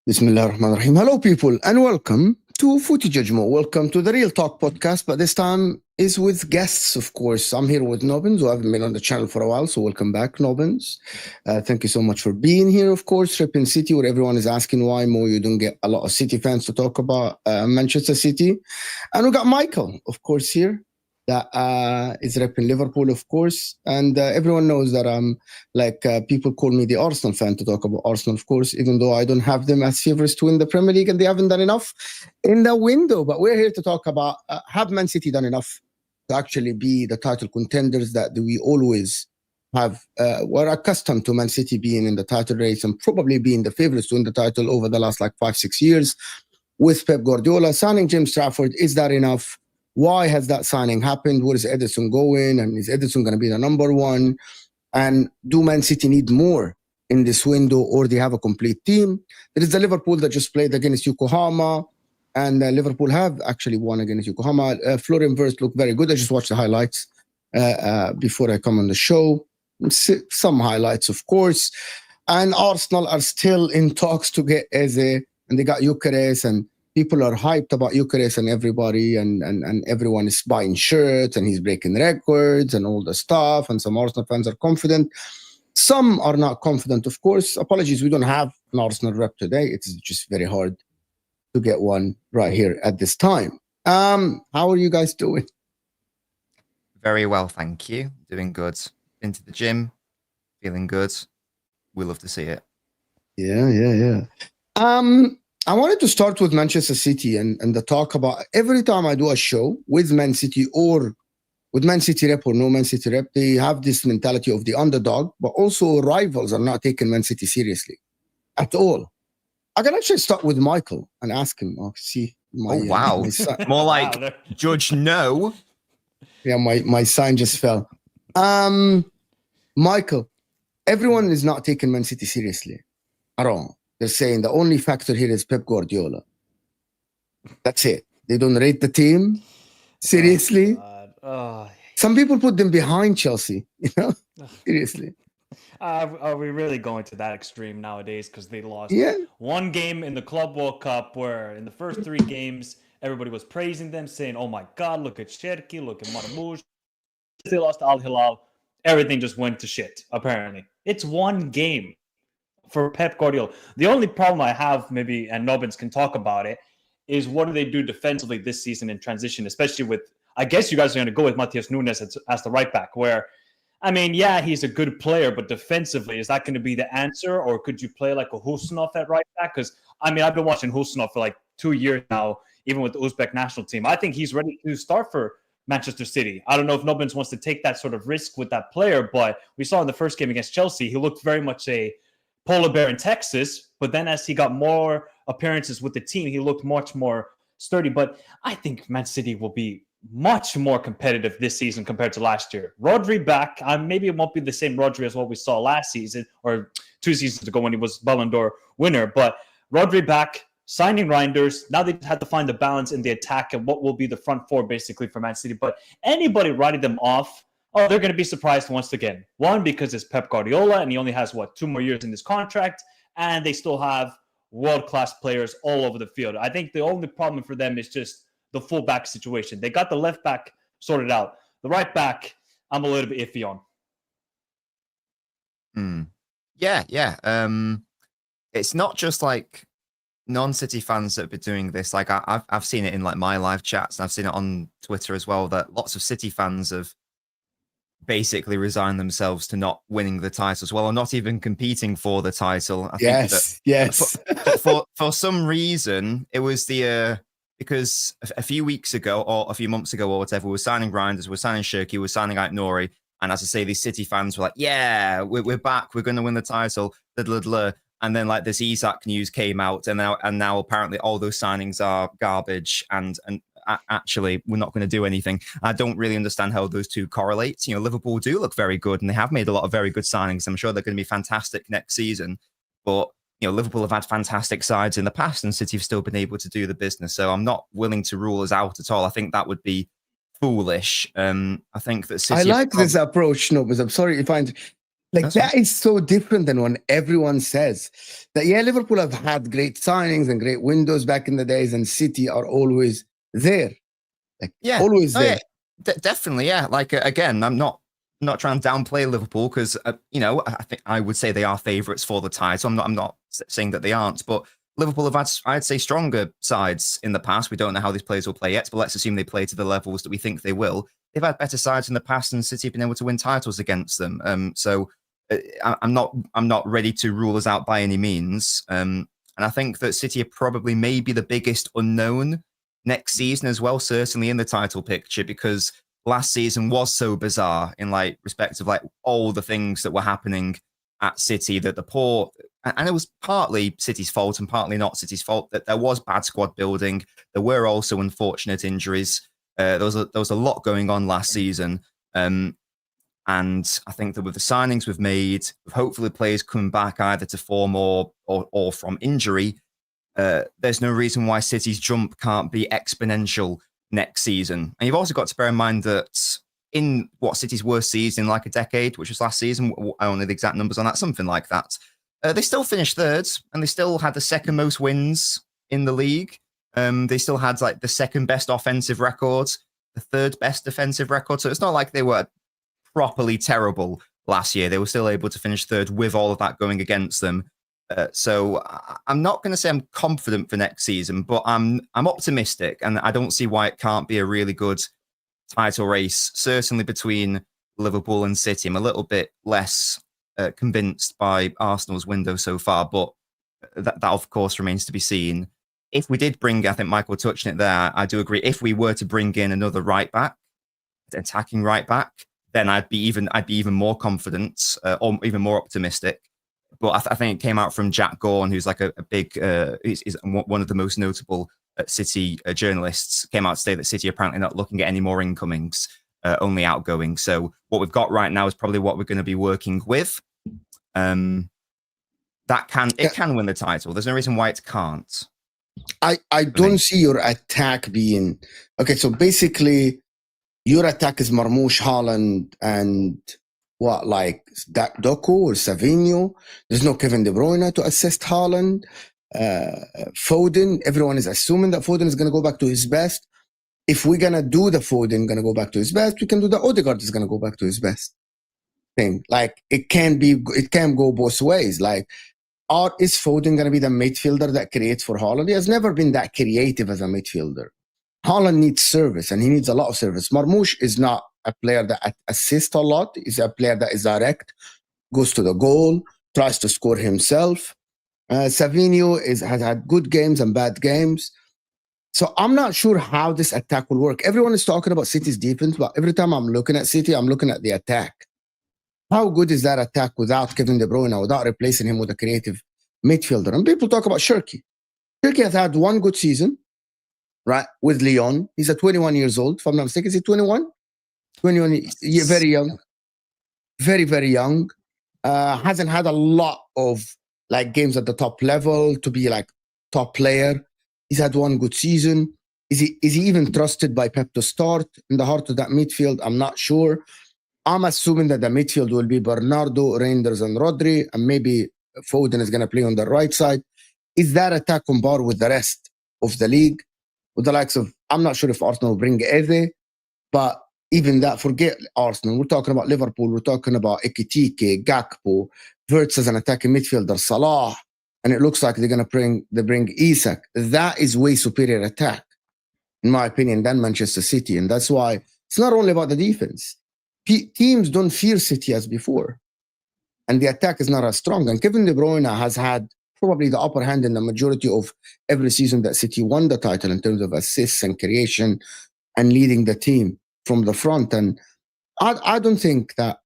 Bismillah ar-Rahman ar-Rahim. Hello, people, and welcome to Footy Judgment. Welcome to the Real Talk podcast, but this time is with guests, of course. I'm here with Nobbins, who haven't been on the channel for a while, so welcome back, Nobbins. Thank you so much for being here, of course. Repping City, where everyone is asking why more you don't get a lot of City fans to talk about Manchester City. And we got Michael, of course, here. That is repping Liverpool, of course. And everyone knows that people call me the Arsenal fan to talk about Arsenal, of course, even though I don't have them as favourites to win the Premier League and they haven't done enough in the window. But we're here to talk about, have Man City done enough to actually be the title contenders that we always have? We're accustomed to Man City being in the title race and probably being the favourites to win the title over the last 5-6 years. With Pep Guardiola signing James Trafford, is that enough? Why has that signing happened? Where is Ederson going? And is Ederson going to be the number one? And do Man City need more in this window, or they have a complete team? There is the Liverpool that just played against Yokohama, and Liverpool have actually won against Yokohama. Florian Wirtz looked very good. I just watched the highlights before I come on the show. Some highlights, of course. And Arsenal are still in talks to get Eze, and they got Gyökeres, and people are hyped about Gyökeres and everybody, and everyone is buying shirts, and he's breaking records and all the stuff, and some Arsenal fans are confident. Some are not confident, of course. Apologies, we don't have an Arsenal rep today. It's just very hard to get one right here at this time. How are you guys doing? Very well, thank you. Doing good. Into the gym, feeling good. We love to see it. Yeah. I wanted to start with Manchester City and the talk about every time I do a show with Man City or with Man City rep or no Man City rep, they have this mentality of the underdog, but also rivals are not taking Man City seriously at all. I can actually start with Michael and ask him. Oh, see, wow. More like Judge No. Yeah, my sign just fell. Michael, everyone is not taking Man City seriously at all. They're saying the only factor here is Pep Guardiola. That's it. They don't rate the team seriously. Some people put them behind Chelsea, seriously. Are we really going to that extreme nowadays? Because they lost one game in the Club World Cup where in the first 3 games, everybody was praising them, saying, oh my God, look at Cherki, look at Marmoush. They lost to Al Hilal. Everything just went to shit, apparently. It's one game for Pep Guardiola. The only problem I have, maybe, and Nobbins can talk about it, is what do they do defensively this season in transition, especially with, I guess you guys are going to go with Matheus Nunes as the right back, where, I mean, yeah, he's a good player, but defensively, is that going to be the answer, or could you play like a Husnov at right back? Because, I mean, I've been watching Husnov for like 2 years now, even with the Uzbek national team. I think he's ready to start for Manchester City. I don't know if Nobbins wants to take that sort of risk with that player, but we saw in the first game against Chelsea, he looked very much a polar bear in Texas. But then as he got more appearances with the team, he looked much more sturdy. But I think Man City will be much more competitive this season compared to last year. Rodri back. Maybe it won't be the same Rodri as what we saw last season or 2 seasons ago when he was Ballon d'Or winner. But Rodri back, signing Reinders. Now they had to find the balance in the attack and what will be the front four basically for Man City. But anybody writing them off, they're going to be surprised once again. One, because it's Pep Guardiola and he only has, 2 more years in this contract. And they still have world-class players all over the field. I think the only problem for them is just the full-back situation. They got the left back sorted out. The right back, I'm a little bit iffy on. Yeah. It's not just like non-City fans that have been doing this. Like I've seen it in like my live chats, and I've seen it on Twitter as well, that lots of City fans have basically resigned themselves to not winning the title as well, or not even competing for the title. I think that for some reason it was because a few weeks ago or a few months ago or whatever, we were signing Reinders, we were signing Shirky, we were signing out Nori, and as I say, these City fans were like, yeah, we're back, we're going to win the title, and then like this Isak news came out, and now apparently all those signings are garbage, and actually we're not going to do anything. I don't really understand how those two correlate. Liverpool do look very good, and they have made a lot of very good signings. I'm sure they're going to be fantastic next season, but Liverpool have had fantastic sides in the past, and City have still been able to do the business. So I'm not willing to rule us out at all. I think that would be foolish. I think that City. I like this approach, because I'm sorry if I'm like that is so different than when everyone says that. Yeah, Liverpool have had great signings and great windows back in the days, and City are always there. Always there. Yeah, definitely. Yeah. Like again, I'm not trying to downplay Liverpool because I think I would say they are favourites for the title. I'm not saying that they aren't, but Liverpool have had, I'd say, stronger sides in the past. We don't know how these players will play yet, but let's assume they play to the levels that we think they will. They've had better sides in the past, and City have been able to win titles against them. So I'm not ready to rule us out by any means. And I think that City are probably maybe the biggest unknown next season as well, certainly in the title picture, because last season was so bizarre in respect of all the things that were happening at City, that the poor, and it was partly City's fault and partly not City's fault, that there was bad squad building. There were also unfortunate injuries. There was a lot going on last season. And I think that with the signings we've made, with hopefully players coming back either to form or from injury, there's no reason why City's jump can't be exponential next season. And you've also got to bear in mind that in City's worst season in a decade, which was last season, I don't know the exact numbers on that, something like that, they still finished third, and they still had the second most wins in the league. They still had the second best offensive record, the third best defensive record. So it's not like they were properly terrible last year. They were still able to finish third with all of that going against them. So I'm not going to say I'm confident for next season, but I'm optimistic, and I don't see why it can't be a really good title race, certainly between Liverpool and City. I'm a little bit less convinced by Arsenal's window so far, but that of course remains to be seen. If we did bring, I think Michael touched on it there, I do agree, if we were to bring in another right back, attacking right back, then I'd be even more confident or even more optimistic. But I think it came out from Jack Gorn, who's a big, is one of the most notable City journalists, came out to say that City are apparently not looking at any more incomings, only outgoing. So what we've got right now is probably what we're going to be working with. It can win the title. There's no reason why it can't. I don't see your attack being okay. So basically, your attack is Marmoush, Haaland, and Doku or Savinho. There's no Kevin De Bruyne to assist Haaland. Foden, everyone is assuming that Foden is going to go back to his best. If we're going to do the Foden going to go back to his best, we can do the Odegaard is going to go back to his best thing. It can go both ways. Is Foden going to be the midfielder that creates for Haaland? He has never been that creative as a midfielder. Haaland needs service, and he needs a lot of service. Marmoush is not a player that assists a lot. He's a player that is direct, goes to the goal, tries to score himself. Savinho has had good games and bad games. So I'm not sure how this attack will work. Everyone is talking about City's defense, but every time I'm looking at City, I'm looking at the attack. How good is that attack without Kevin De Bruyne, without replacing him with a creative midfielder? And people talk about Shirky. Shirky has had one good season, right, with Lyon. He's at 21 years old, if I'm not mistaken. Is he 21? 21, very young. Very, very young. Hasn't had a lot of like games at the top level to be like top player. He's had one good season. Is he even trusted by Pep to start in the heart of that midfield? I'm not sure. I'm assuming that the midfield will be Bernardo, Reinders, and Rodri, and maybe Foden is going to play on the right side. Is that attack on par with the rest of the league? With the likes of, I'm not sure if Arsenal will bring Eze, but even that, forget Arsenal. We're talking about Liverpool. We're talking about Ekitike, Gakpo, Wirtz as an attacking midfielder, Salah, and it looks like they're going to bring Isak. That is way superior attack, in my opinion, than Manchester City, and that's why it's not only about the defense. Teams don't fear City as before, and the attack is not as strong. And Kevin De Bruyne has had probably the upper hand in the majority of every season that City won the title in terms of assists and creation and leading the team from the front. And I don't think that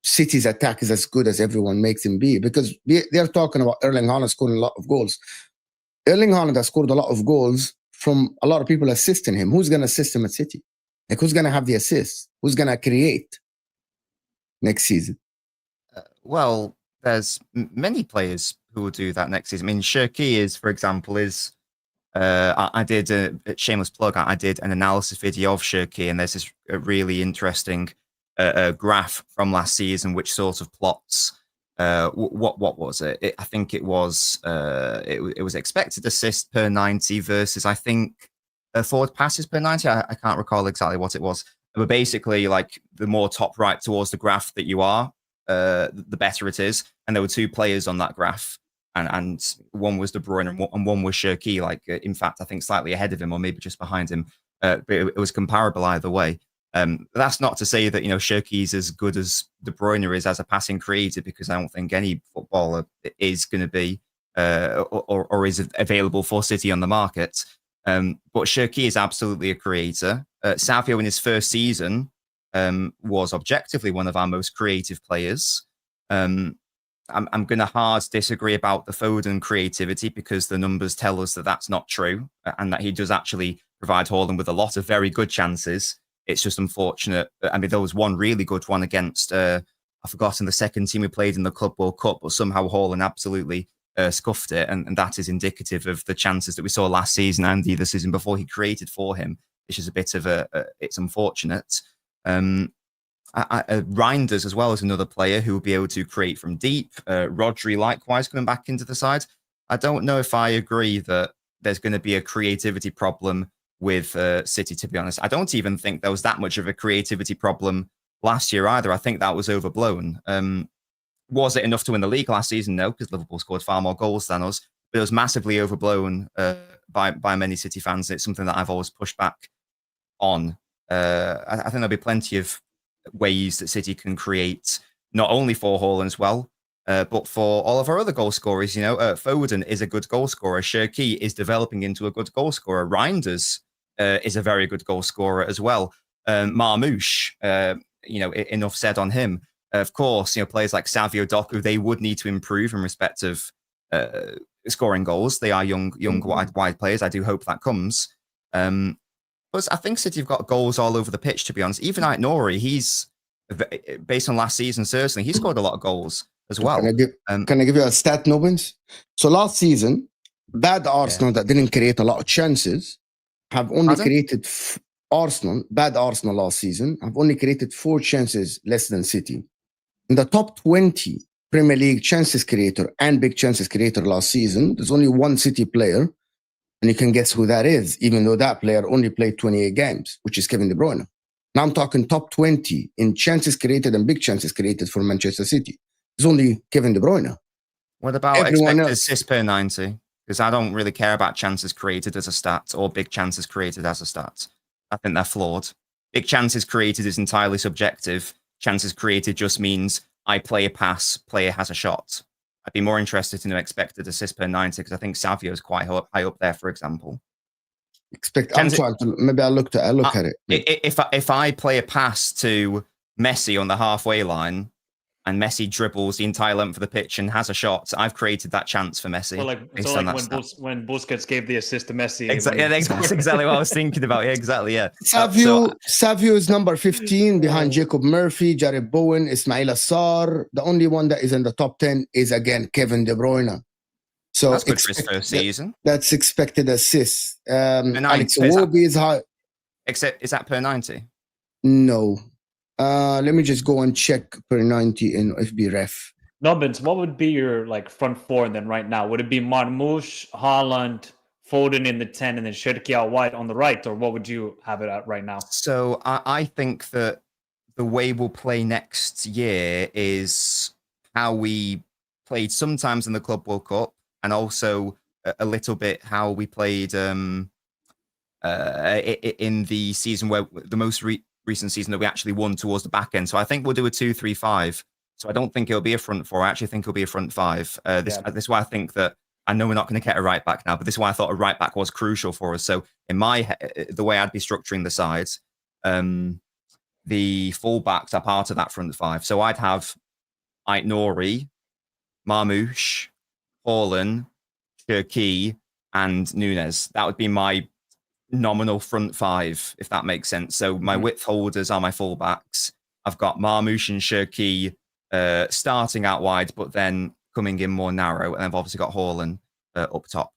City's attack is as good as everyone makes him be, because they're talking about Erling Haaland scoring a lot of goals. Erling Haaland has scored a lot of goals from a lot of people assisting him. Who's going to assist him at City? Like, who's going to have the assists? Who's going to create next season? Well, there's many players who will do that next season. I mean, Shirky is, for example, I did a shameless plug. I did an analysis video of Shirky, and there's this really interesting graph from last season which sort of plots what was it? I think it was expected assist per 90 versus, I think, forward passes per 90. I can't recall exactly what it was, but basically, like, the more top right towards the graph that you are, the better it is. And there were two players on that graph, and one was De Bruyne and one was Shirky. Like, in fact, I think slightly ahead of him or maybe just behind him. But it was comparable either way. That's not to say that, Shirky's as good as De Bruyne is as a passing creator, because I don't think any footballer is going to be or is available for City on the market. But Shirky is absolutely a creator. Savio in his first season was objectively one of our most creative players. I'm going to hard disagree about the Foden creativity, because the numbers tell us that that's not true, and that he does actually provide Haaland with a lot of very good chances. It's just unfortunate. I mean, there was one really good one against, I've forgotten the second team we played in the Club World Cup, but somehow Haaland absolutely scuffed it. And that is indicative of the chances that we saw last season and the season before he created for him, which is a bit of it's unfortunate. Reinders as well as another player who will be able to create from deep. Rodri likewise coming back into the side. I don't know if I agree that there's going to be a creativity problem with City, to be honest. I don't even think there was that much of a creativity problem last year either. I think that was overblown. Was it enough to win the league last season? No, because Liverpool scored far more goals than us. But it was massively overblown by many City fans. It's something that I've always pushed back on. I think there'll be plenty of ways that City can create, not only for Haaland as well, but for all of our other goal scorers. Foden is a good goal scorer. Shirky is developing into a good goal scorer. Reinders is a very good goal scorer as well. Marmoush, enough said on him. Of course, players like Savio, Doku, they would need to improve in respect of scoring goals. They are young, wide players. I do hope that comes. But I think City have got goals all over the pitch, to be honest. Even Ait Nouri, he's, based on last season, certainly, he scored a lot of goals as well. Can I give you a stat, Nobbins? So last season, bad Arsenal that didn't create a lot of chances have only created bad Arsenal last season have only created 4 chances less than City. In the top 20 Premier League chances creator and big chances creator last season, there's only one City player, and you can guess who that is, even though that player only played 28 games, which is Kevin De Bruyne. Now I'm talking top 20 in chances created and big chances created for Manchester City. There's only Kevin De Bruyne. What about expected assists per 90? Because I don't really care about chances created as a stat or big chances created as a stat. I think they're flawed. Big chances created is entirely subjective. Chances created just means I play a pass, player has a shot. I'd be more interested in an expected assist per 90, because I think Savio is quite high up there, for example. I'm trying to. Maybe I look at it. If I play a pass to Messi on the halfway line, and Messi dribbles the entire length of the pitch and has a shot, I've created that chance for Messi. Well, when Busquets gave the assist to Messi. That's exactly what I was thinking about. Yeah, exactly. Yeah. Savio is number 15 behind Jacob Murphy, Jared Bowen, Ismail Assar. The only one that is in the top 10 is again Kevin De Bruyne. So that's good for his first season. That's expected assist. Alex Iwobi is high. Except, is that per 90? No. Let me just go and check per 90 in FB Ref. Nobbins, what would be your front four then right now? Would it be Marmoush, Haaland, Foden in the 10, and then Cherki out wide on the right, or what would you have it at right now? So I think that the way we'll play next year is how we played sometimes in the Club World Cup, and also a little bit how we played in the season where the most recent season that we actually won towards the back end. So I think we'll do a 2-3-5. So I don't think it'll be a front four. I actually think it'll be a front five. This is why I think that, I know we're not going to get a right back now, but this is why I thought a right back was crucial for us. So in my head, the way I'd be structuring the sides, the fullbacks are part of that front five. So I'd have Aït-Nouri, Marmoush, Haaland, Cherki, and Núñez. That would be my nominal front five, if that makes sense. So my width holders are my fullbacks. I've got Marmoush and Cherki starting out wide, but then coming in more narrow, and I've obviously got Haaland up top.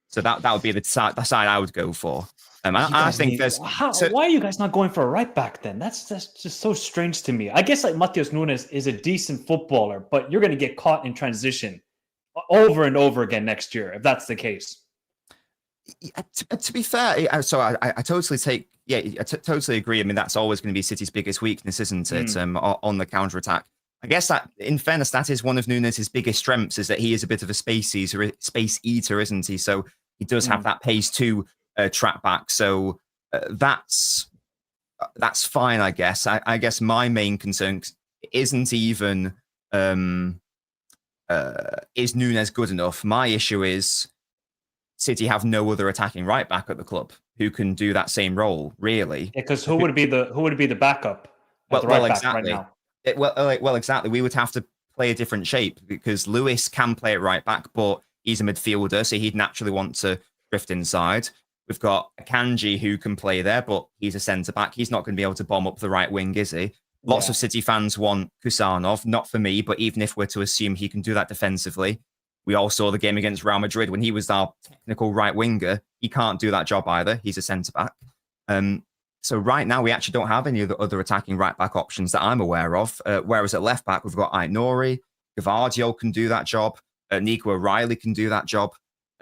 So that would be the side I would go for. I think there's. Why are you guys not going for a right back then? That's just so strange to me. I guess Matheus Nunes is a decent footballer, but you're going to get caught in transition over and over again next year if that's the case. To be fair, so I totally totally agree. I mean, that's always going to be City's biggest weakness, isn't it? On the counter attack. I guess that, in fairness, that is one of Núñez's biggest strengths, is that he is a bit of a space eater, isn't he? So he does have that pace to track back. So that's fine, I guess. I guess my main concern isn't even is Núñez good enough. My issue is City have no other attacking right back at the club who can do that same role, really. Yeah, because who would be the backup? Exactly. Right now? Exactly. We would have to play a different shape, because Lewis can play at right back, but he's a midfielder, so he'd naturally want to drift inside. We've got Akanji who can play there, but he's a centre back. He's not going to be able to bomb up the right wing, is he? Lots of City fans want Kusanov, not for me, but even if we're to assume he can do that defensively, we all saw the game against Real Madrid when he was our technical right winger. He can't do that job either. He's a centre back. So right now, we actually don't have any other attacking right back options that I'm aware of. Whereas at left back, we've got Aït-Nouri, Guardiola can do that job. Nico O'Reilly can do that job.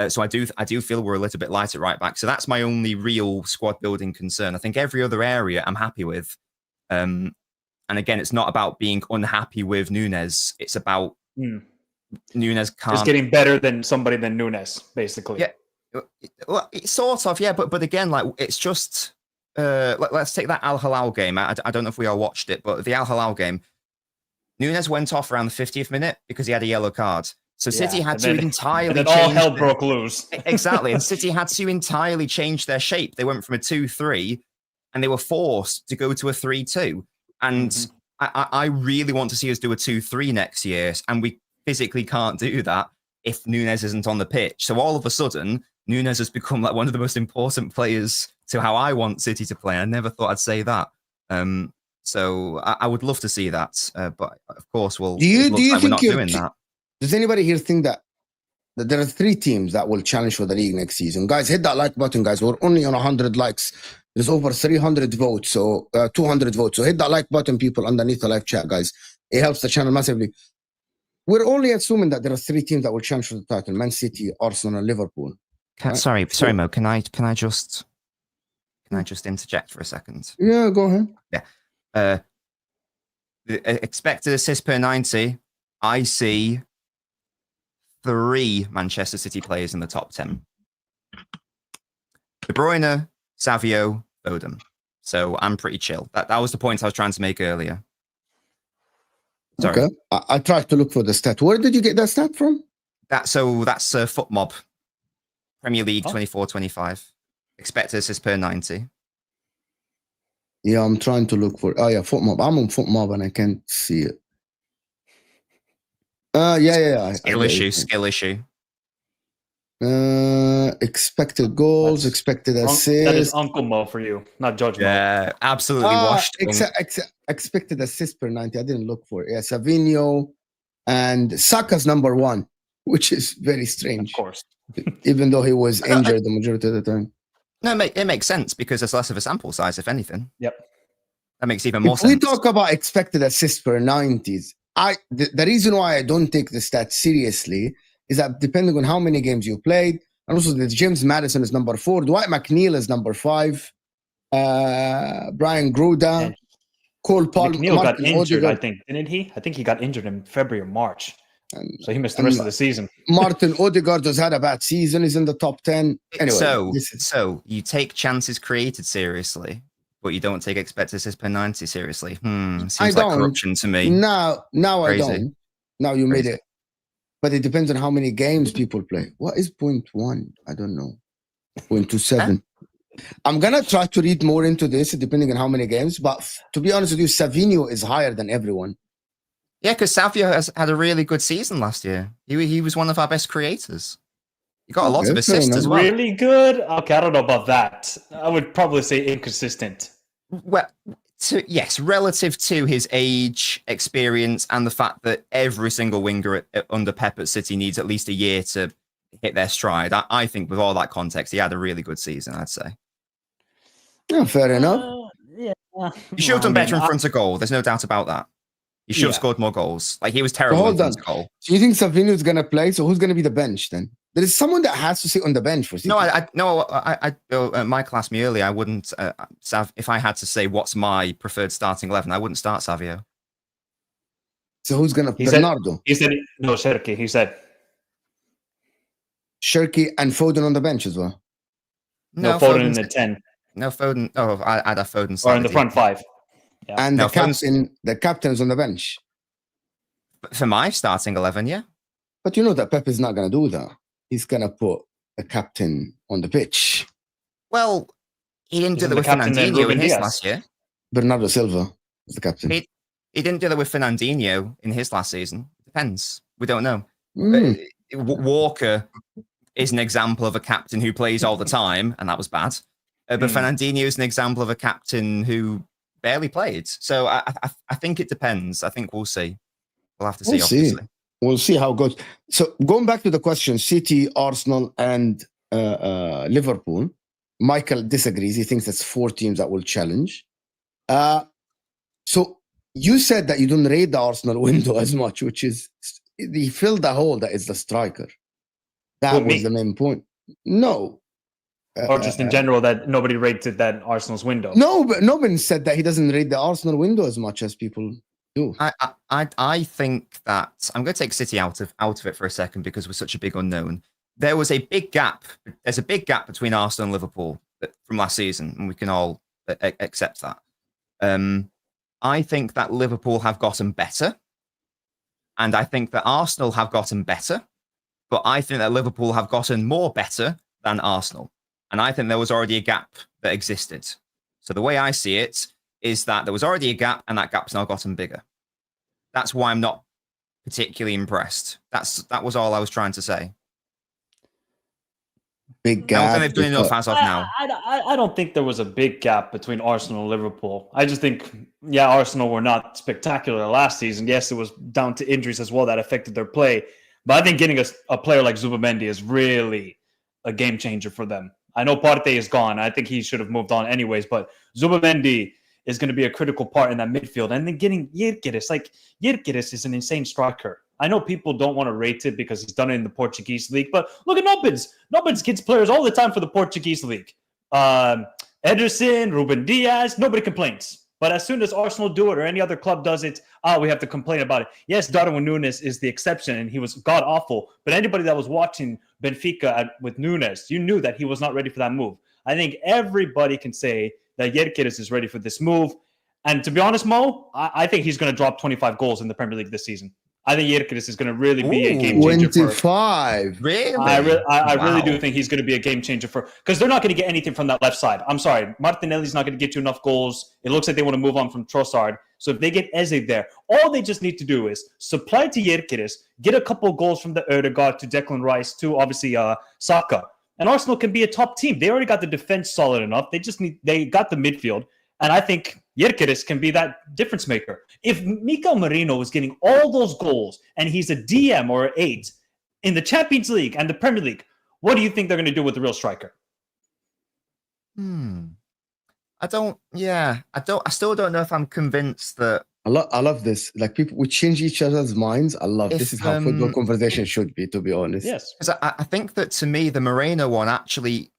So I do feel we're a little bit light at right back. So that's my only real squad building concern. I think every other area I'm happy with. And again, it's not about being unhappy with Núñez. It's about Núñez can't. Just getting better than somebody than Núñez, basically. Yeah, well, sort of. Yeah, but again, like, it's just. Let's take that Al Hilal game. I don't know if we all watched it, but the Al Hilal game, Núñez went off around the 50th minute because he had a yellow card. So City had to entirely change. All hell broke loose. Exactly. And City had to entirely change their shape. They went from a 2-3 and they were forced to go to a 3-2. And I really want to see us do a 2-3 next year. And we physically can't do that if Núñez isn't on the pitch. So all of a sudden, Núñez has become like one of the most important players to how I want City to play. I never thought I'd say that. So I would love to see that. But of course, we're not doing that. Does anybody here think that there are 3 teams that will challenge for the league next season? Guys, hit that like button, guys. We're only on 100 likes. There's over 300 votes, so 200 votes. So hit that like button, people, underneath the live chat, guys. It helps the channel massively. We're only assuming that there are 3 teams that will challenge for the title: Man City, Arsenal, and Liverpool. Right? Sorry, Mo. Can I just interject for a second? Yeah, go ahead. Yeah. The expected assist per 90, I see 3 Manchester City players in the top 10. De Bruyne, Savio, Foden. So I'm pretty chill. That was the point I was trying to make earlier. Sorry. Okay. I tried to look for the stat. Where did you get that stat from? That's FootMob. Premier League 24-25. Expected assists per 90. Yeah, I'm trying to look for. Oh yeah, FootMob. I'm on FootMob and I can't see it. Yeah. Skill issue. Expected goals, expected assists. That is Uncle Mo for you, not Judge Mo. Yeah, absolutely washed. Expected assists per 90. I didn't look for it. Yeah, Savinho and Saka's number 1, which is very strange. Of course. Even though he was injured the majority of the time. No, it makes sense because there's less of a sample size, if anything. Yep. That makes even more sense. We talk about expected assists per 90s. The reason why I don't take the stats seriously is that depending on how many games you played, and also that James Maddison is number 4, Dwight McNeil is number 5, Brian Gruda, and Cole Palmer. McNeil got injured, I think, didn't he? I think he got injured in February or March. So he missed the rest of the season. Martin Odegaard has had a bad season. He's in the top 10. Anyway, so you take chances created seriously, but you don't take expected assists per 90 seriously. Seems like corruption to me. Now Crazy. I don't. Now you made it. But it depends on how many games people play. What is 0.1? I don't know. 0.27. I'm going to try to read more into this depending on how many games. But to be honest with you, Savinho is higher than everyone. Yeah, because Savio has had a really good season last year. He was one of our best creators. He got a lot of assists as well. Really good? Okay, I don't know about that. I would probably say inconsistent. Well, yes, relative to his age, experience, and the fact that every single winger under Pep at City needs at least a year to hit their stride. I think with all that context, he had a really good season, I'd say. Yeah, fair enough. Yeah. He should have done better in front of goal. There's no doubt about that. He should have scored more goals. Like, he was terrible in front of goal. So you think Savinho is going to play? So who's going to be the bench then? There is someone that has to sit on the bench for City. Michael asked me earlier. I wouldn't. If I had to say what's my preferred starting 11, I wouldn't start Savio. So who's going to? Bernardo. He said no. Cherki. He said Cherki and Foden on the bench as well. No, Foden in the 10. No, Foden. Oh, I'd have Foden. Or in the front 5. Yeah. And the captain's on the bench. For my starting 11, yeah. But you know that Pep is not going to do that. He's going to put a captain on the pitch. Well, he didn't do that with Fernandinho in his last year. Bernardo Silva is the captain. He didn't do that with Fernandinho in his last season. Depends. We don't know. Walker is an example of a captain who plays all the time, and that was bad. But Fernandinho is an example of a captain who barely played. So I think it depends. I think we'll see. We'll have to see, obviously. We'll see how it goes. So going back to the question, City, Arsenal, and Liverpool, Michael disagrees. He thinks that's 4 teams that will challenge. So you said that you don't rate the Arsenal window as much, which is he filled the hole that is the striker. That was the main point. No. Or just in general that nobody rated that Arsenal's window. No, but Nobbins said that he doesn't rate the Arsenal window as much as people do. I think that I'm going to take City out of it for a second because we're such a big unknown. There was a big gap. There's a big gap between Arsenal and Liverpool from last season, and we can all accept that. I think that Liverpool have gotten better, and I think that Arsenal have gotten better, but I think that Liverpool have gotten more better than Arsenal. And I think there was already a gap that existed. So the way I see it is that there was already a gap, and that gap's now gotten bigger. That's why I'm not particularly impressed. That was all I was trying to say. Big gap. I don't think they've done enough as of now. I don't think there was a big gap between Arsenal and Liverpool. I just think, Arsenal were not spectacular last season. Yes, it was down to injuries as well that affected their play. But I think getting a player like Zubamendi is really a game changer for them. I know Partey is gone. I think he should have moved on anyways, but Zubamendi is going to be a critical part in that midfield. And then getting Gyökeres. Gyökeres is an insane striker. I know people don't want to rate it because he's done it in the Portuguese league, but look at Nobbins. Nobbins gets players all the time for the Portuguese league. Ederson, Ruben Diaz, nobody complains. But as soon as Arsenal do it or any other club does it, we have to complain about it. Yes, Darwin Núñez is the exception, and he was god-awful. But anybody that was watching Benfica with Núñez, you knew that he was not ready for that move. I think everybody can say that Gyökeres is ready for this move. And to be honest, Mo, I think he's going to drop 25 goals in the Premier League this season. I think Gyökeres is going to really be a game changer. 25. Really? I really do think he's going to be a game changer because they're not going to get anything from that left side. I'm sorry, Martinelli's not going to get you enough goals. It looks like they want to move on from Trossard. So if they get Eze there, all they just need to do is supply to Gyökeres, get a couple of goals from the Ødegaard to Declan Rice to obviously Saka. And Arsenal can be a top team. They already got the defense solid enough. They got the midfield. And I think Gyökeres can be that difference maker. If Mikel Merino is getting all those goals and he's a DM or an 8 in the Champions League and the Premier League, what do you think they're going to do with the real striker? I still don't know if I'm convinced that. I love this. Like, people, we change each other's minds. I love this. Is how football conversation should be, to be honest. Yes. Because I think that, to me, the Moreno one actually,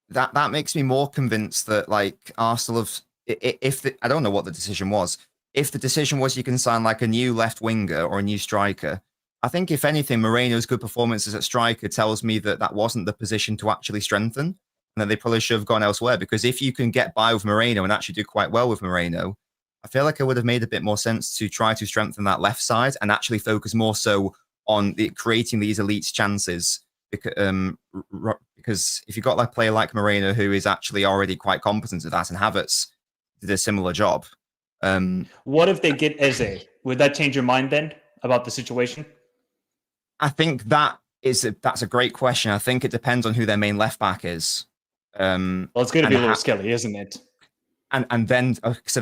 that makes me more convinced that, like, Arsenal have, I don't know what the decision was. If the decision was you can sign like a new left winger or a new striker, I think if anything, Moreno's good performances at striker tells me that wasn't the position to actually strengthen, and that they probably should have gone elsewhere. Because if you can get by with Moreno and actually do quite well with Moreno, I feel like it would have made a bit more sense to try to strengthen that left side and actually focus more so on creating these elite chances. Because if you've got like a player like Moreno who is actually already quite competent at that, and Havertz did a similar job. What if they get Eze? Would that change your mind then about the situation? I think that's a great question. I think it depends on who their main left back is. Well, it's going to be Lewis Kelly, isn't it? And then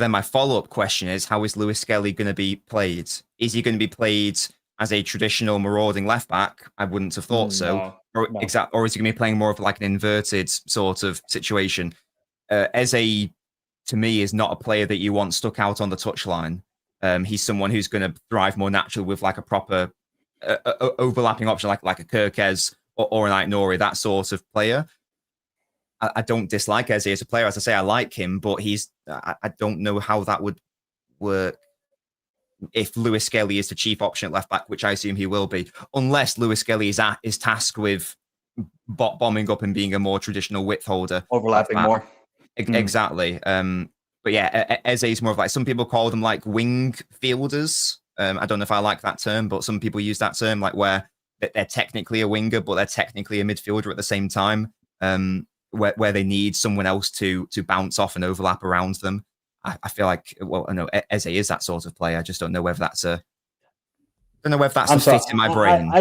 my follow-up question is, how is Lewis Kelly going to be played? Is he going to be played as a traditional marauding left back? I wouldn't have thought so. Or is he going to be playing more of like an inverted sort of situation? Eze, to me, is not a player that you want stuck out on the touchline. He's someone who's going to thrive more naturally with like a proper overlapping option, like a Kirkez or an Aït-Nouri, that sort of player. I don't dislike Eze as a player. As I say, I like him, but I don't know how that would work if Lewis Skelly is the chief option at left back, which I assume he will be, unless Lewis Skelly is tasked with bombing up and being a more traditional width holder. Overlapping more. Exactly. But yeah, Eze is more of like, some people call them like wing fielders. I don't know if I like that term, but some people use that term, like where they're technically a winger, but they're technically a midfielder at the same time. Where they need someone else to bounce off and overlap around them. I feel like, well, I know Eze is that sort of player. I just don't know whether that's a fit in my brain.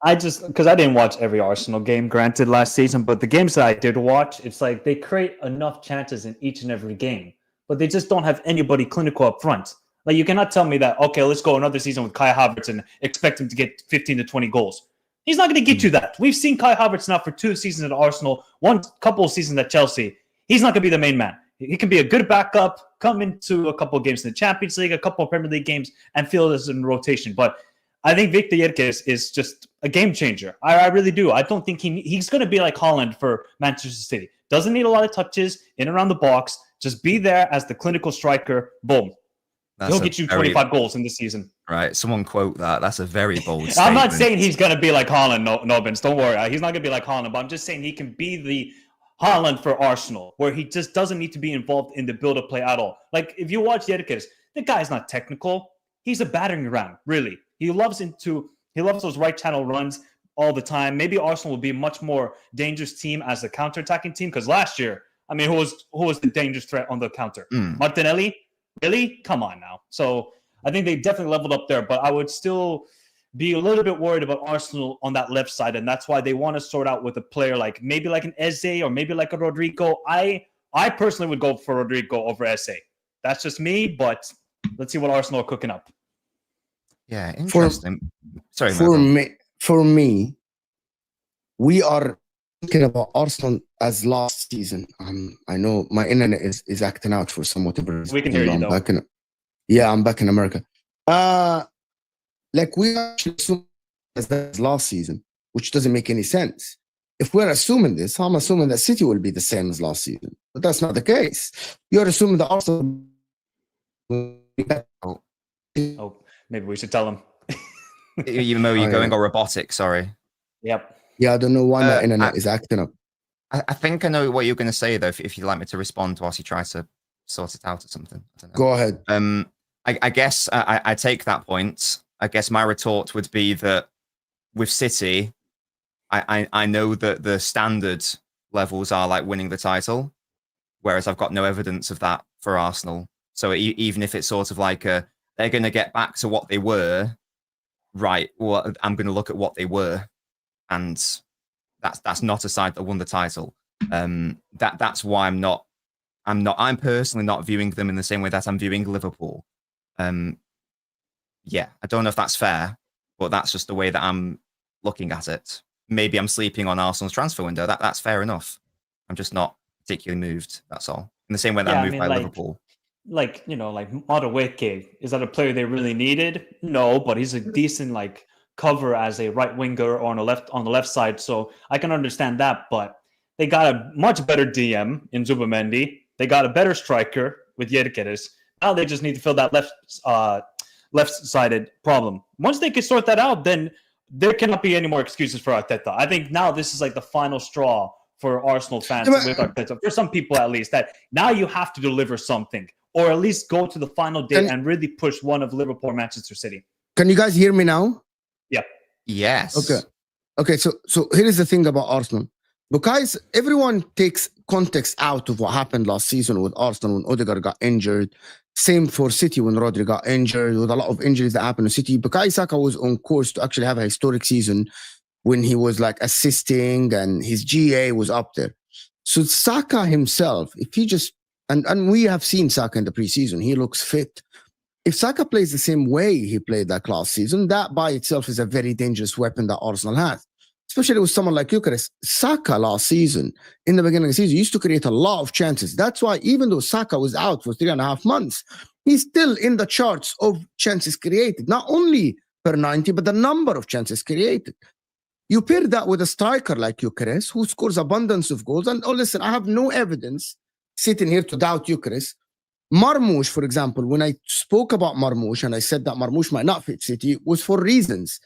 I just, because I didn't watch every Arsenal game, granted, last season, but the games that I did watch, it's like they create enough chances in each and every game, but they just don't have anybody clinical up front. Like, you cannot tell me that, okay, let's go another season with Kai Havertz and expect him to get 15 to 20 goals. He's not going to get you that. We've seen Kai Havertz now for 2 seasons at Arsenal, one couple of seasons at Chelsea. He's not going to be the main man. He can be a good backup, come into a couple of games in the Champions League, a couple of Premier League games, and feel this in rotation. But I think Victor Gyökeres is just a game changer. I really do. I don't think he's going to be like Haaland for Manchester City. Doesn't need a lot of touches in and around the box. Just be there as the clinical striker. Boom. He'll get you 25 goals in this season. Right. Someone quote that. That's a very bold statement. I'm not saying he's going to be like Haaland, Nobbins. Don't worry. He's not going to be like Haaland, but I'm just saying he can be the Haaland for Arsenal, where he just doesn't need to be involved in the build-up play at all. Like, if you watch Gyökeres, the guy's not technical. He's a battering ram, really. He loves those right channel runs all the time. Maybe Arsenal will be a much more dangerous team as a counter-attacking team, because last year, I mean, who was the dangerous threat on the counter? Martinelli? Really? Come on now. So I think they definitely leveled up there, but I would still be a little bit worried about Arsenal on that left side, and that's why they want to sort out with a player like maybe like an Eze or maybe like a Rodrigo. I personally would go for Rodrigo over Eze. That's just me, but let's see what Arsenal are cooking up. Yeah, interesting. For me, we are thinking about Arsenal as last season. I know my internet is acting out for some whatever reason. We can hear you, though. I'm back in America. Like, we actually assume as last season, which doesn't make any sense. If we're assuming this, I'm assuming that City will be the same as last season, but that's not the case. You're assuming that Arsenal will be better. Oh, maybe we should tell them. Even though you're going all robotic, sorry. Yep. Yeah, I don't know why my internet is acting up. I think I know what you're going to say, though, if you'd like me to respond whilst you try to sort it out or something. I don't know. Go ahead. I guess I take that point. I guess my retort would be that with City, I know that the standard levels are like winning the title, whereas I've got no evidence of that for Arsenal. So even if it's sort of like they're going to get back to what they were, right? Well, I'm going to look at what they were, and that's not a side that won the title. That's why I'm personally not viewing them in the same way that I'm viewing Liverpool. Yeah, I don't know if that's fair, but that's just the way that I'm looking at it. Maybe I'm sleeping on Arsenal's transfer window. That's fair enough. I'm just not particularly moved. That's all. In the same way that I'm moved by Liverpool. Like Madueke, is that a player they really needed? No, but he's a decent cover as a right winger or on the left side. So I can understand that. But they got a much better DM in Zubamendi. They got a better striker with Yerkeres. Now they just need to fill that left-sided problem. Once they can sort that out, then there cannot be any more excuses for Arteta. I think now this is like the final straw for Arsenal fans with Arteta. For some people, at least, that now you have to deliver something, or at least go to the final day and really push one of Liverpool or Manchester City. Can you guys hear me now? Yeah. Yes. Okay. So here is the thing about Arsenal. Because everyone takes context out of what happened last season with Arsenal when Odegaard got injured. Same for City when Rodri got injured, with a lot of injuries that happened to City. Bukayo Saka was on course to actually have a historic season when he was assisting and his GA was up there. So Saka himself, if he just, and we have seen Saka in the preseason, he looks fit. If Saka plays the same way he played that last season, that by itself is a very dangerous weapon that Arsenal has. Especially with someone like Gyökeres. Saka last season, in the beginning of the season, used to create a lot of chances. That's why even though Saka was out for 3.5 months, he's still in the charts of chances created. Not only per 90, but the number of chances created. You pair that with a striker like Gyökeres, who scores abundance of goals. And listen, I have no evidence sitting here to doubt Gyökeres. Marmoush, for example, when I spoke about Marmoush and I said that Marmoush might not fit City, was for reasons.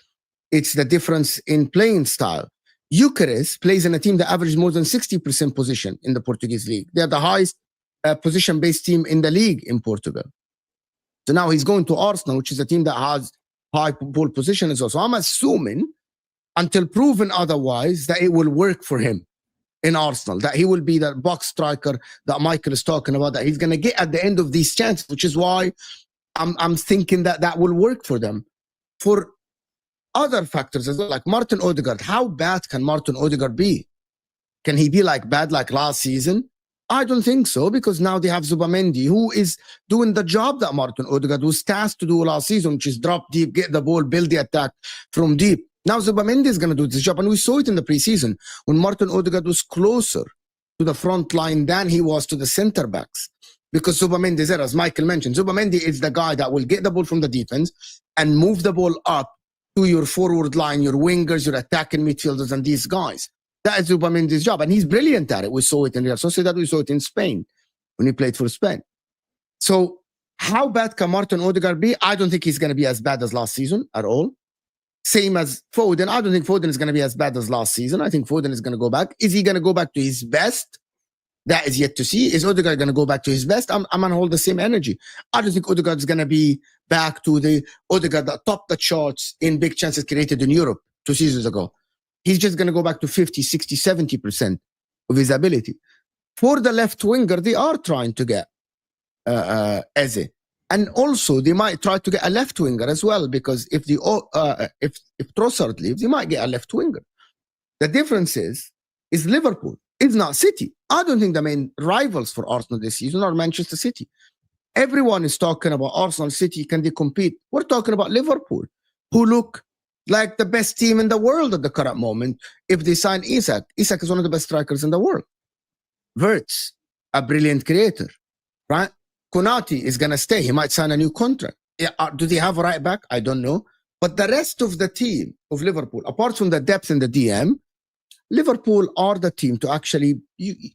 It's the difference in playing style. Gyökeres plays in a team that averages more than 60% position in the Portuguese league. They're the highest position-based team in the league in Portugal. So now he's going to Arsenal, which is a team that has high ball position as well. So I'm assuming, until proven otherwise, that it will work for him in Arsenal, that he will be that box striker that Michael is talking about, that he's going to get at the end of these chances, which is why I'm thinking that will work for them. For other factors as well, like Martin Odegaard. How bad can Martin Odegaard be? Can he be bad like last season? I don't think so, because now they have Zubamendi, who is doing the job that Martin Odegaard was tasked to do last season, which is drop deep, get the ball, build the attack from deep. Now Zubamendi is going to do this job, and we saw it in the preseason when Martin Odegaard was closer to the front line than he was to the center backs. Because Zubamendi is there, as Michael mentioned. Zubamendi is the guy that will get the ball from the defense and move the ball up to your forward line, your wingers, your attacking midfielders, and these guys. That is Zubamendi's job, and he's brilliant at it. We saw it in Real Sociedad, we saw it in Spain when he played for Spain. So how bad can Martin Odegaard be? I don't think he's going to be as bad as last season at all. Same as Foden. I don't think Foden is going to be as bad as last season. I think Foden is going to go back. Is he going to go back to his best? That is yet to see. Is Odegaard going to go back to his best? I'm going to hold the same energy. I don't think Odegaard is going to be back to the Odegaard that topped the charts in big chances created in Europe 2 seasons ago. He's just going to go back to 50, 60, 70% of his ability. For the left winger, they are trying to get Eze. And also, they might try to get a left winger as well, because if Trossard leaves, they might get a left winger. The difference is Liverpool. It's not City. I don't think the main rivals for Arsenal this season are Manchester City. Everyone is talking about Arsenal, City, can they compete? We're talking about Liverpool, who look like the best team in the world at the current moment if they sign Isak. Isak is one of the best strikers in the world. Wirtz, a brilliant creator, right? Konate is going to stay. He might sign a new contract. Do they have a right back? I don't know. But the rest of the team of Liverpool, apart from the depth in the DM, Liverpool are the team to actually,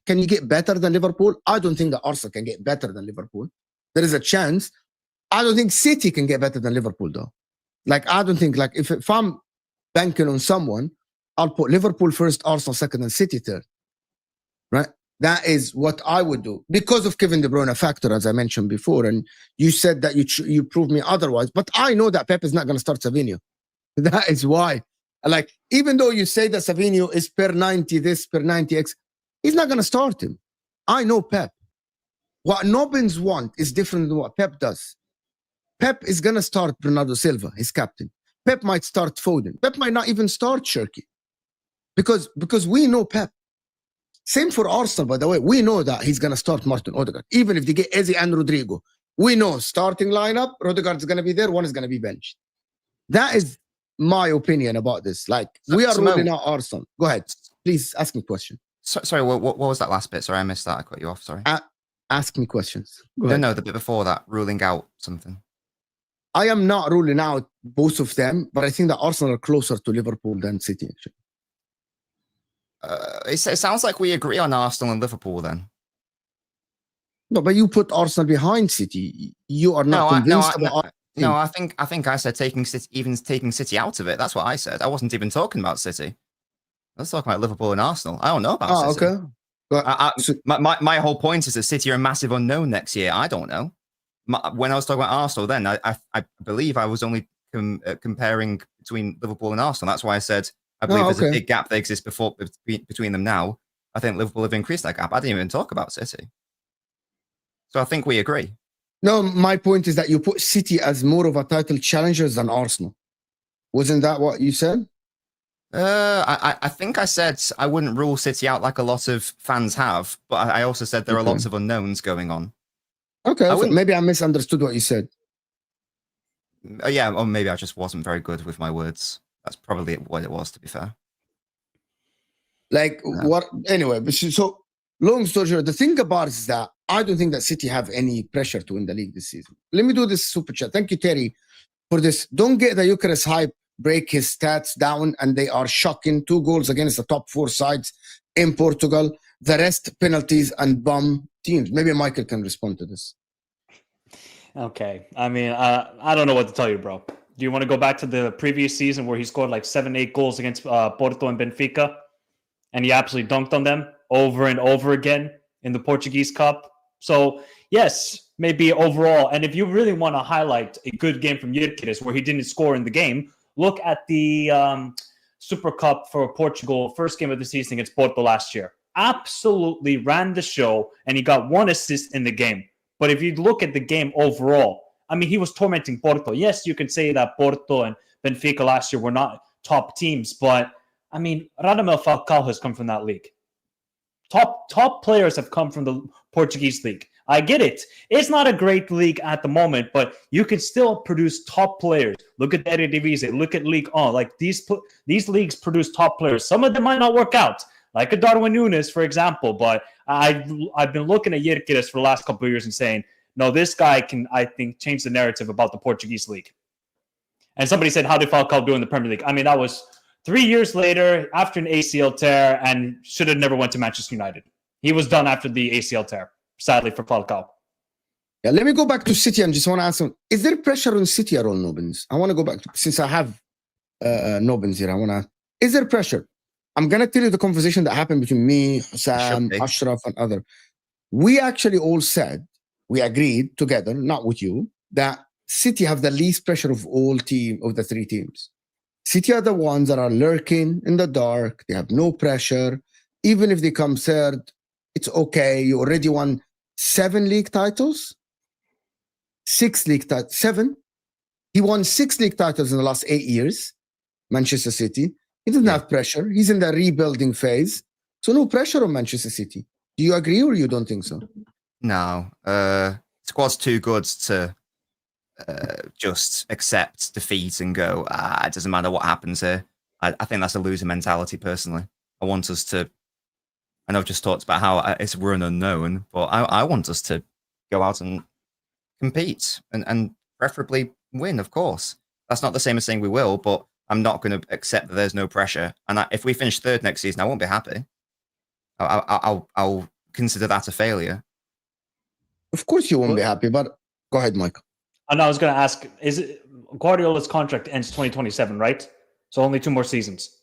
can you get better than Liverpool? I don't think that Arsenal can get better than Liverpool. There is a chance. I don't think City can get better than Liverpool, though. I don't think, if I'm banking on someone, I'll put Liverpool first, Arsenal second, and City third. Right? That is what I would do because of Kevin De Bruyne factor, as I mentioned before. And you said that you proved me otherwise. But I know that Pep is not going to start Savinho. That is why. Like, even though you say that Savinho is per 90 this, per 90x, he's not going to start him. I know Pep. What Nobbins want is different than what Pep does. Pep is going to start Bernardo Silva, his captain. Pep might start Foden. Pep might not even start Cherki. Because we know Pep. Same for Arsenal, by the way. We know that he's going to start Martin Odegaard. Even if they get Eze and Rodrigo. We know starting lineup, Odegaard is going to be there, one is going to be benched. That is my opinion about this. Like, we are ruling out Arsenal. Go ahead. Please ask me a question. Sorry, what was that last bit? Sorry, I missed that. I cut you off. Sorry. Ask me questions. Go ahead. No, the bit before that, ruling out something. I am not ruling out both of them, but I think that Arsenal are closer to Liverpool than City, actually. It sounds like we agree on Arsenal and Liverpool then. No, but you put Arsenal behind City. You are not convinced about No, I think I said taking City out of it. That's what I said. I wasn't even talking about City. Let's talk about Liverpool and Arsenal. I don't know about City. Okay. My whole point is that City are a massive unknown next year. I don't know. When I was talking about Arsenal, then I believe I was only comparing between Liverpool and Arsenal. That's why I said I believe there's a big gap that exists between them now. I think Liverpool have increased that gap. I didn't even talk about City. So I think we agree. No, my point is that you put City as more of a title challenger than Arsenal. Wasn't that what you said? I think I said I wouldn't rule City out like a lot of fans have, but I also said there are lots of unknowns going on. Okay, maybe I misunderstood what you said. Yeah, or maybe I just wasn't very good with my words. That's probably what it was, to be fair. Like, what? Anyway, so long story short, the thing about it is that I don't think that City have any pressure to win the league this season. Let me do this super chat. Thank you, Terry, for this. Don't get the Eucharist hype, break his stats down, and they are shocking. 2 goals against the top 4 sides in Portugal. The rest, penalties and bum teams. Maybe Michael can respond to this. Okay. I mean, I don't know what to tell you, bro. Do you want to go back to the previous season where he scored like 7-8 goals against Porto and Benfica? And he absolutely dunked on them over and over again in the Portuguese Cup. So, yes, maybe overall. And if you really want to highlight a good game from Yildiz where he didn't score in the game, look at the Super Cup for Portugal, first game of the season against Porto last year. Absolutely ran the show, and he got 1 assist in the game. But if you look at the game overall, I mean, he was tormenting Porto. Yes, you can say that Porto and Benfica last year were not top teams, but I mean, Radamel Falcao has come from that league. Top players have come from the Portuguese league. I get it. It's not a great league at the moment, but you can still produce top players. Look at the Eredivisie. Look at Ligue 1. Like these leagues produce top players. Some of them might not work out, like a Darwin Núñez, for example. But I've been looking at Yildiz for the last couple of years and saying, no, this guy can, I think, change the narrative about the Portuguese league. And somebody said, how did Falcao do in the Premier League? I mean, that was 3 years later after an ACL tear and should have never went to Manchester United. He was done after the ACL tear, sadly, for Falcao. Yeah, let me go back to City and just want to ask him, is there pressure on City or on Nobbins? I want to go back, since I have Nobbins here, is there pressure? I'm going to tell you the conversation that happened between me, Sam, Ashraf, and other. We actually all said, we agreed together, not with you, that City have the least pressure of the 3 teams. City are the ones that are lurking in the dark. They have no pressure. Even if they come third, it's okay. You already won 7 league titles. 6 league titles. 7. He won 6 league titles in the last 8 years. Manchester City. He doesn't have pressure. He's in the rebuilding phase. So no pressure on Manchester City. Do you agree or you don't think so? No. Squad's too good to just accept defeat and go, it doesn't matter what happens here. I think that's a loser mentality, personally. I want us to, I know I've just talked about how we're an unknown, but I want us to go out and compete and preferably win, of course. That's not the same as saying we will, but I'm not going to accept that there's no pressure. And if we finish third next season, I won't be happy. I'll consider that a failure. Of course you won't be happy, but go ahead, Michael. And I was going to ask, is it Guardiola's contract ends 2027, right? So only 2 more seasons.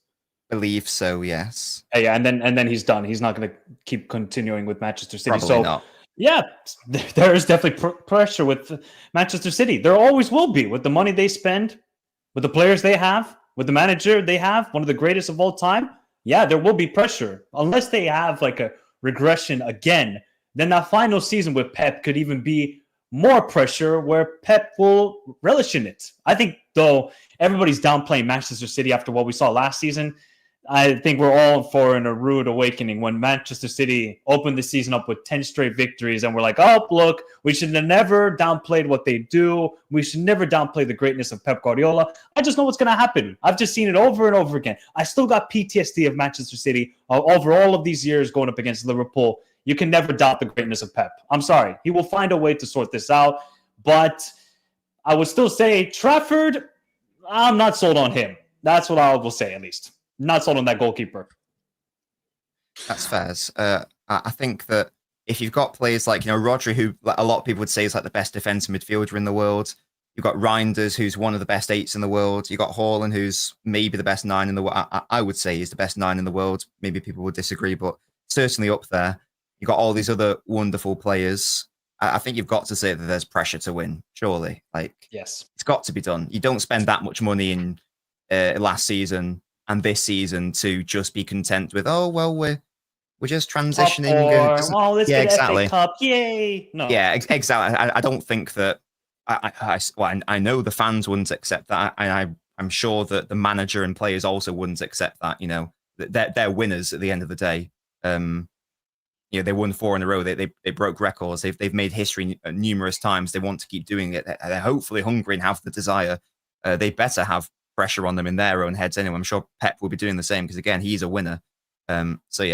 believe so, yes. Yeah, and then he's done. He's not going to keep continuing with Manchester City. Probably So, not. yeah, there is definitely pressure with Manchester City. There always will be with the money they spend, with the players they have, with the manager they have, one of the greatest of all time. Yeah, there will be pressure unless they have like a regression again. Then that final season with Pep could even be more pressure where Pep will relish in it. I think, though, everybody's downplaying Manchester City after what we saw last season. I think we're all for in a rude awakening when Manchester City opened the season up with 10 straight victories and we're like, oh, look, we should have never downplayed what they do. We should never downplay the greatness of Pep Guardiola. I just know what's going to happen. I've just seen it over and over again. I still got PTSD of Manchester City over all of these years going up against Liverpool. You can never doubt the greatness of Pep. I'm sorry. He will find a way to sort this out. But I would still say Trafford, I'm not sold on him. That's what I will say, at least. Not sold on that goalkeeper. That's fair. I think that if you've got players like, Rodri, who a lot of people would say is like the best defensive midfielder in the world. You've got Reinders, who's one of the best 8s in the world. You've got Haaland, who's maybe the best 9 in the world. I would say he's the best 9 in the world. Maybe people would disagree, but certainly up there. You've got all these other wonderful players. I think you've got to say that there's pressure to win, surely. Yes, it's got to be done. You don't spend that much money in last season and this season to just be content with, we're just transitioning. Let's get exactly. FA Cup, yay! No, yeah, exactly. I don't think that. I know the fans wouldn't accept that, and I'm sure that the manager and players also wouldn't accept that. They're winners at the end of the day. They won 4 in a row. They broke records. They've made history numerous times. They want to keep doing it. They're hopefully hungry and have the desire. They better have pressure on them in their own heads anyway. I'm sure Pep will be doing the same because, again, he's a winner. I'd say,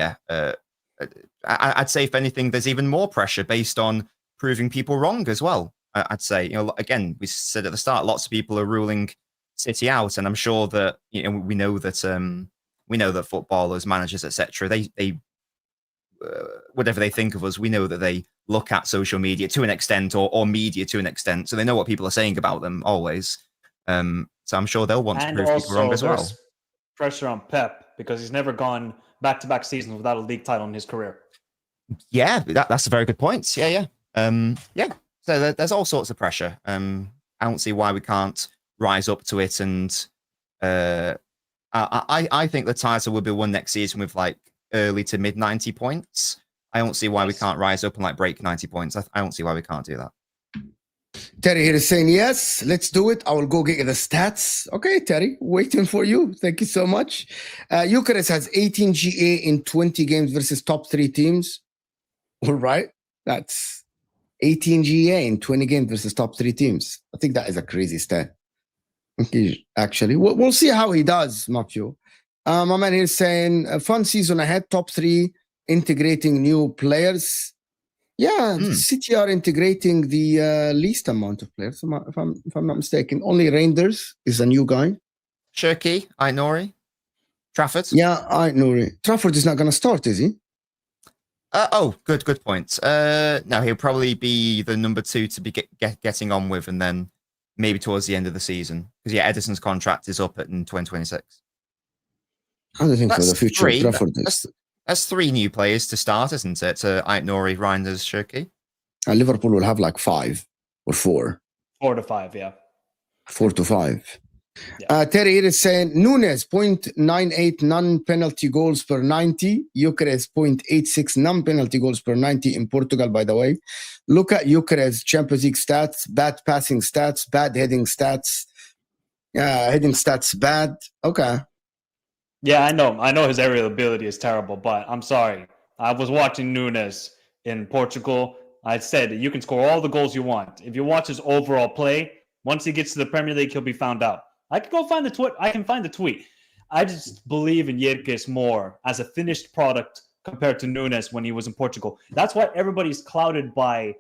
if anything, there's even more pressure based on proving people wrong as well. I'd say, again, we said at the start, lots of people are ruling City out, and I'm sure that we know that footballers, managers, etc. They whatever they think of us, we know that they look at social media to an extent, or media to an extent, so they know what people are saying about them always. So I'm sure they'll want to prove people wrong as well. Pressure on Pep because he's never gone back-to-back seasons without a league title in his career. Yeah, that's a very good point. Yeah. So there's all sorts of pressure. I don't see why we can't rise up to it, and I think the title will be won next season with like early to mid 90 points. I don't see why we can't rise up and like break 90 points. I don't see why we can't do that. Terry here is saying, yes, let's do it. I will go get the stats. Okay, Terry, waiting for you. Thank you so much. Eucharist has 18 GA in 20 games versus top 3 teams. All right. That's 18 GA in 20 games versus top 3 teams. I think that is a crazy stat. Actually, we'll see how he does, Matthew. My man here is saying, a fun season ahead, top 3, integrating new players. Yeah, City are integrating the least amount of players, if I'm not mistaken. Only Reinders is a new guy. Shirky, Aït-Nouri, Trafford. Yeah, Aït-Nouri. Trafford is not going to start, is he? Good point. No, he'll probably be the number 2 to be getting on with, and then maybe towards the end of the season. Because Edison's contract is up in 2026. I don't think for the future of Trafford is. That's 3 new players to start, isn't it? Aït-Nouri, Reinders, Shirky. Liverpool will have like 5 or 4. 4 to 5, yeah. 4 to 5. Yeah. Terry here is saying, Nunes, 0.98 non-penalty goals per 90. Eucharist, 0.86 non-penalty goals per 90 in Portugal, by the way. Look at Eucharist's Champions League stats, bad passing stats, bad heading stats. Heading stats bad. Okay. Yeah, I know his aerial ability is terrible, but I'm sorry. I was watching Nunes in Portugal. I said you can score all the goals you want. If you watch his overall play, once he gets to the Premier League, he'll be found out. I can go find the tweet. I can find the tweet. I just believe in Yerkes more as a finished product compared to Nunes when he was in Portugal. That's why everybody's clouded by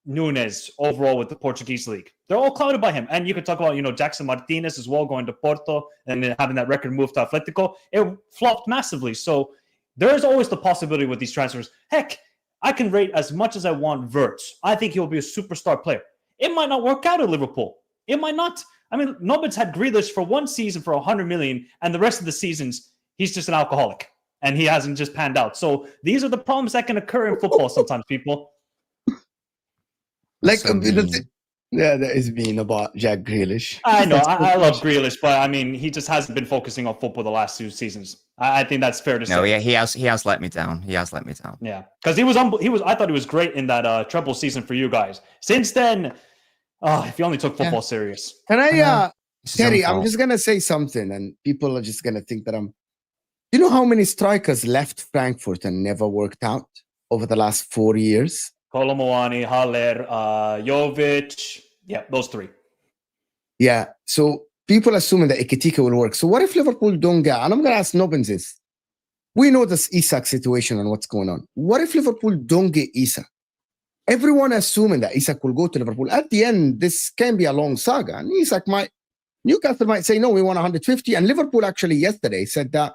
Nunes overall with the Portuguese league. They're all clouded by him. And you could talk about, Jackson Martinez as well, going to Porto and then having that record move to Atletico. It flopped massively. So there is always the possibility with these transfers. Heck, I can rate as much as I want Wirtz. I think he'll be a superstar player. It might not work out at Liverpool. It might not. I mean, Nobbins had Grealish for one season for 100 million, and the rest of the seasons he's just an alcoholic and he hasn't just panned out. So these are the problems that can occur in football sometimes, people. Like, that is mean about Jack Grealish. I know. I love Grealish, but I mean, he just hasn't been focusing on football the last 2 seasons. I think that's fair to say. No, he has let me down. He has let me down. Yeah, because he was. I thought he was great in that treble season for you guys. Since then, if you only took football serious. Can I, Terry? I'm just gonna say something, and people are just gonna think that I'm. You know how many strikers left Frankfurt and never worked out over the last 4 years? Kolo Muani, Haller, Jovic. Yeah, those 3. Yeah. So people assuming that Ekitike will work. So what if Liverpool don't get? And I'm going to ask Nobbins this. We know this Isak situation and what's going on. What if Liverpool don't get Isak? Everyone assuming that Isak will go to Liverpool. At the end, this can be a long saga. And Newcastle might say, no, we want 150. And Liverpool actually yesterday said that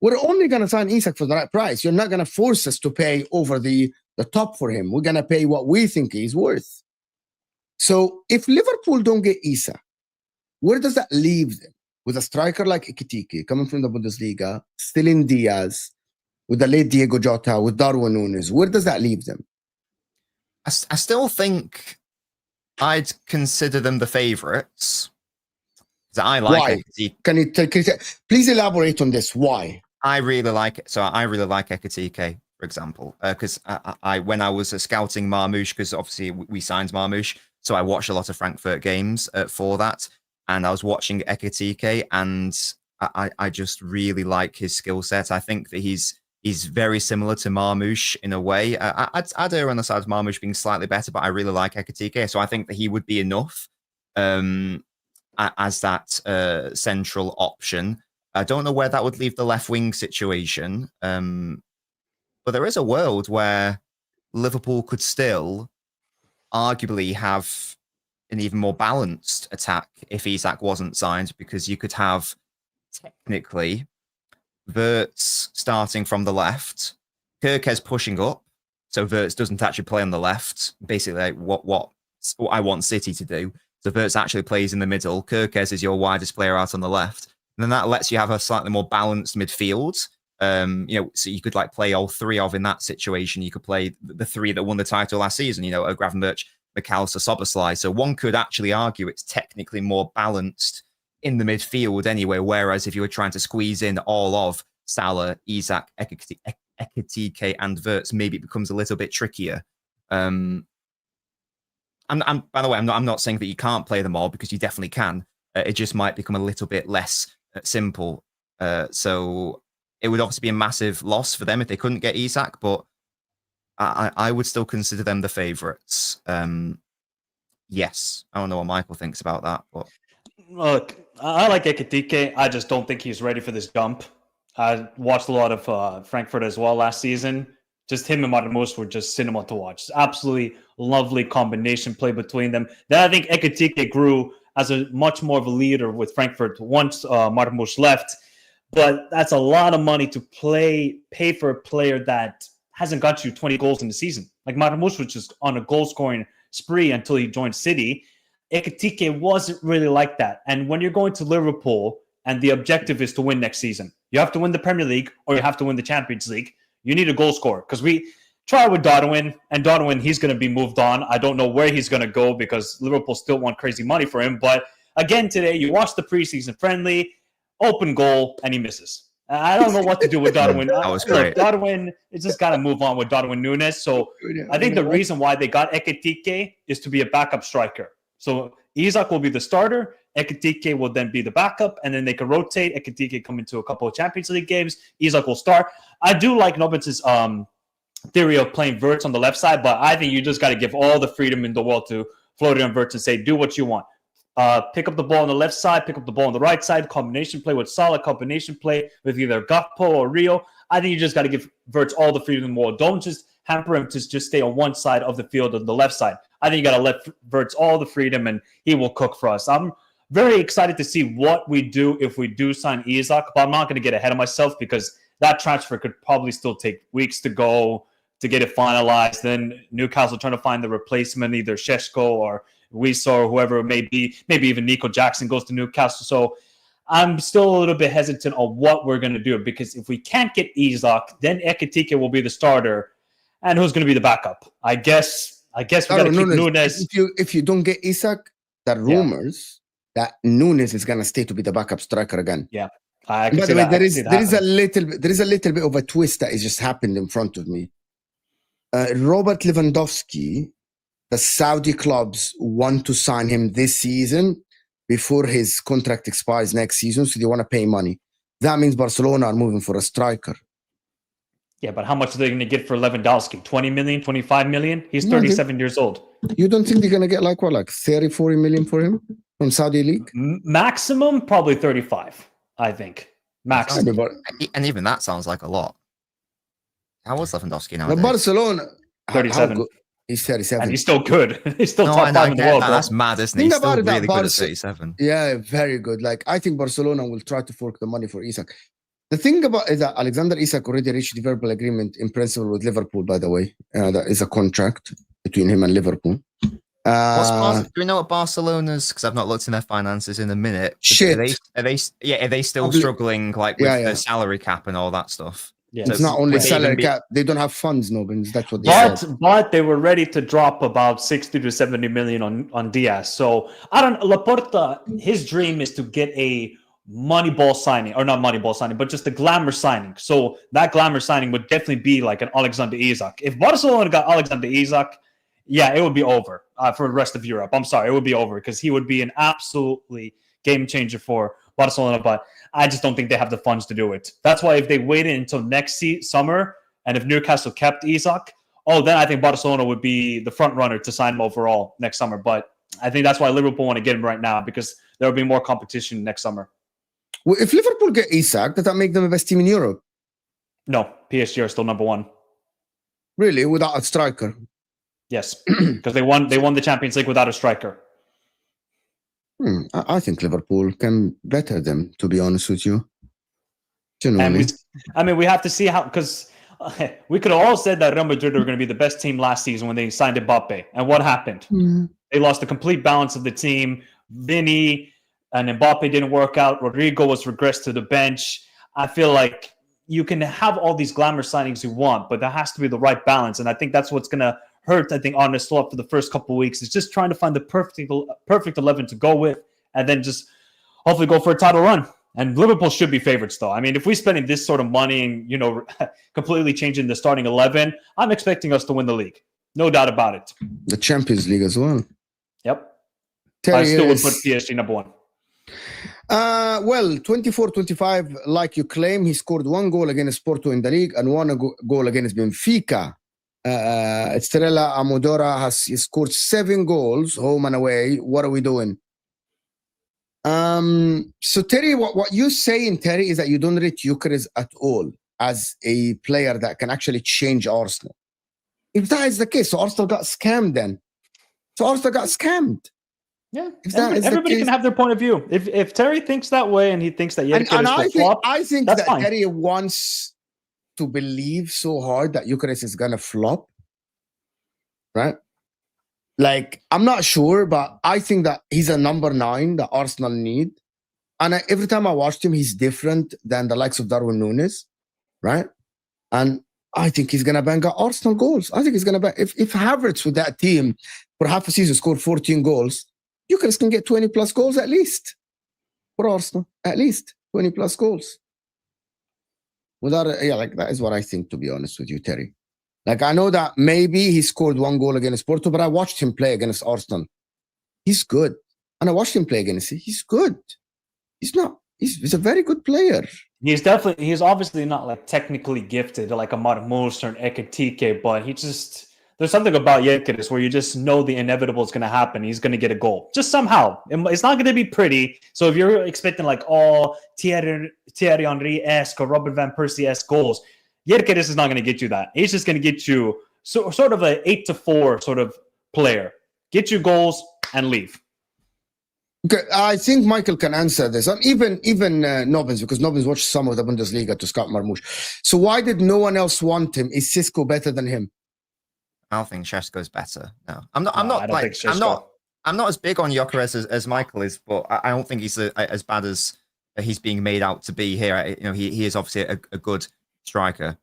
we're only going to sign Isak for the right price. You're not going to force us to pay over the top for him. We're going to pay what we think he's worth. So if Liverpool don't get Isak, where does that leave them? With a striker like Ekitike coming from the Bundesliga, still in Diaz, with the late Diego Jota, with Darwin Núñez, where does that leave them? I still think I'd consider them the favourites. I like Why? Ekitike. Can you please elaborate on this? Why? I really like Ekitike, for example, because I when I was scouting Marmoush, because obviously we signed Marmoush, so I watched a lot of Frankfurt games for that, and I was watching Ekitike, and I just really like his skill set. I think that he's very similar to Marmoush in a way. I'd err on the side of Marmoush being slightly better, but I really like Ekitike, so I think that he would be enough as that central option. I don't know where that would leave the left wing situation, but there is a world where Liverpool could still arguably have an even more balanced attack if Isak wasn't signed, because you could have technically Wirtz starting from the left, Kerkez pushing up, so Wirtz doesn't actually play on the left. Basically, like what I want City to do. So Wirtz actually plays in the middle. Kerkez is your widest player out on the left. And then that lets you have a slightly more balanced midfield. So you could like play all 3 of in that situation. You could play the 3 that won the title last season, Gravenberch, McAllister, Szoboszlai. So one could actually argue it's technically more balanced in the midfield anyway, whereas if you were trying to squeeze in all of Salah, Isak, Ekitike, and Wirtz, maybe it becomes a little bit trickier. By the way, I'm not saying that you can't play them all, because you definitely can. It just might become a little bit less simple. So it would obviously be a massive loss for them if they couldn't get Isak, but I would still consider them the favourites. Yes, I don't know what Michael thinks about that, but look, I like Ekitike. I just don't think he's ready for this jump. I watched a lot of Frankfurt as well last season. Just him and Marmoush were just cinema to watch. Absolutely lovely combination play between them. Then I think Ekitike grew as a much more of a leader with Frankfurt once Marmoush left. But that's a lot of money to pay for a player that hasn't got you 20 goals in the season. Like Marmoush was just on a goal-scoring spree until he joined City. Ekitike wasn't really like that. And when you're going to Liverpool and the objective is to win next season, you have to win the Premier League or you have to win the Champions League. You need a goal scorer, because we try with Darwin, and Darwin, he's going to be moved on. I don't know where he's going to go because Liverpool still want crazy money for him. But again, today, you watch the preseason friendly, open goal, and he misses. I don't know what to do with Darwin. That was great. Darwin, it's just got to move on with Darwin Núñez. So I think the reason why they got Ekitike is to be a backup striker. So Isak will be the starter. Ekitike will then be the backup, and then they can rotate. Ekitike come into a couple of Champions League games. Isak will start. I do like Nobbins' theory of playing Wirtz on the left side, but I think you just got to give all the freedom in the world to Florian Wirtz and say, do what you want. Pick up the ball on the left side, pick up the ball on the right side, combination play with Salah, combination play with either Gakpo or Rio. I think you just got to give Wirtz all the freedom in the world. Don't just hamper him to just stay on one side of the field, on the left side. I think you got to let Wirtz all the freedom, and he will cook for us. I'm very excited to see what we do if we do sign Isak, but I'm not going to get ahead of myself because that transfer could probably still take weeks to go to get it finalized. Then Newcastle trying to find the replacement, either Šeško or Wissa or whoever it may be. Maybe even Nico Jackson goes to Newcastle. So I'm still a little bit hesitant on what we're going to do, because if we can't get Isak, then Ekitike will be the starter, and who's going to be the backup? I guess we got to keep Nunes. If you don't get Isak, the rumors that Nunes is going to stay to be the backup striker again. Yeah. By the way, there is a little bit of a twist that has just happened in front of me. Robert Lewandowski, the Saudi clubs want to sign him this season before his contract expires next season, so they want to pay money. That means Barcelona are moving for a striker. Yeah, but how much are they going to get for Lewandowski? 20 million, 25 million? He's 37 years old. You don't think they're going to get like 30, 40 million for him from Saudi League? Maximum, probably 35, I think. Maximum. And even that sounds like a lot. How was Lewandowski nowadays? Barcelona, 37. He's 37. And he's still good. He's still top 5 in the world. That's mad, isn't he? He's still really good at 37. Yeah, very good. Like, I think Barcelona will try to fork the money for Isak. The thing about is that Alexander Isak already reached the verbal agreement in principle with Liverpool, by the way. That is a contract between him and Liverpool. Do we know what Barcelona's, because I've not looked in their finances in a minute. Shit. Are they still struggling with the salary cap and all that stuff? Yeah. It's not only salary cap. They don't have funds, Nobbins. That's what they said. But they were ready to drop about 60 to 70 million on Diaz. So Laporta, his dream is to get a Moneyball signing, or not Moneyball signing, but just a glamour signing. So that glamour signing would definitely be like an Alexander Isak. If Barcelona got Alexander Isak, it would be over for the rest of Europe. I'm sorry, it would be over, because he would be an absolutely game changer for Barcelona, but I just don't think they have the funds to do it. That's why if they waited until next summer, and if Newcastle kept Isak, then I think Barcelona would be the front runner to sign him overall next summer. But I think that's why Liverpool want to get him right now, because there will be more competition next summer. Well, if Liverpool get Isak, does that make them the best team in Europe? No, PSG are still number one. Really, without a striker? Yes, because they won the Champions League without a striker. I think Liverpool can better them, to be honest with you. Genuinely. And we have to see how, because we could have all said that Real Madrid were going to be the best team last season when they signed Mbappe. And what happened? They lost the complete balance of the team. Vinny and Mbappe didn't work out. Rodrigo was regressed to the bench. I feel like you can have all these glamour signings you want, but there has to be the right balance. And I think that's what's going to hurt, I think, Arne Slot for the first couple of weeks. Is just trying to find the perfect 11 to go with, and then just hopefully go for a title run. And Liverpool should be favorites, though. I mean, if we're spending this sort of money and, completely changing the starting 11, I'm expecting us to win the league. No doubt about it. The Champions League as well. Yep. I still would put PSG number one. 24-25, like you claim, he scored 1 goal against Porto in the league and 1 goal against Benfica. Estrella Amadora has scored 7 goals home and away. What are we doing? So Terry, what you're saying, Terry, is that you don't rate Gyökeres at all as a player that can actually change Arsenal. If that is the case, so Arsenal got scammed then. Yeah, everybody can have their point of view. If Terry thinks that way and he thinks that Gyökeres will flop, I think that fine. Terry wants to believe so hard that Gyökeres is gonna flop, right? Like, I'm not sure, but I think that he's a number 9 that Arsenal need. And every time I watched him, he's different than the likes of Darwin Núñez, right? And I think he's gonna bang out Arsenal goals. I think he's gonna bang. If Havertz with that team for half a season scored 14 goals, Gyökeres can get 20 plus goals at least for Arsenal. At least 20 plus goals. That is what I think, to be honest with you, Terry. Like, I know that maybe he scored 1 goal against Porto, but I watched him play against Arsenal. He's good. And I watched him play against him. He's good. He's a very good player. He's obviously not like technically gifted like a Marmoush or an Ekitike, but there's something about Gyökeres where you just know the inevitable is going to happen. He's going to get a goal. Just somehow. It's not going to be pretty. So if you're expecting like Thierry Henry-esque or Robert Van Persie-esque goals, Gyökeres is not going to get you that. He's just going to get you sort of an 8-4 sort of player. Get you goals and leave. Okay, I think Michael can answer this. And even Nobbins, because Nobbins watched some of the Bundesliga to scout Marmoush. So why did no one else want him? Is Cisco better than him? I don't think Šeško's better. No, I'm not as big on Gyökeres as Michael is, but I don't think he's as bad as he's being made out to be here. You know, he is obviously a good striker,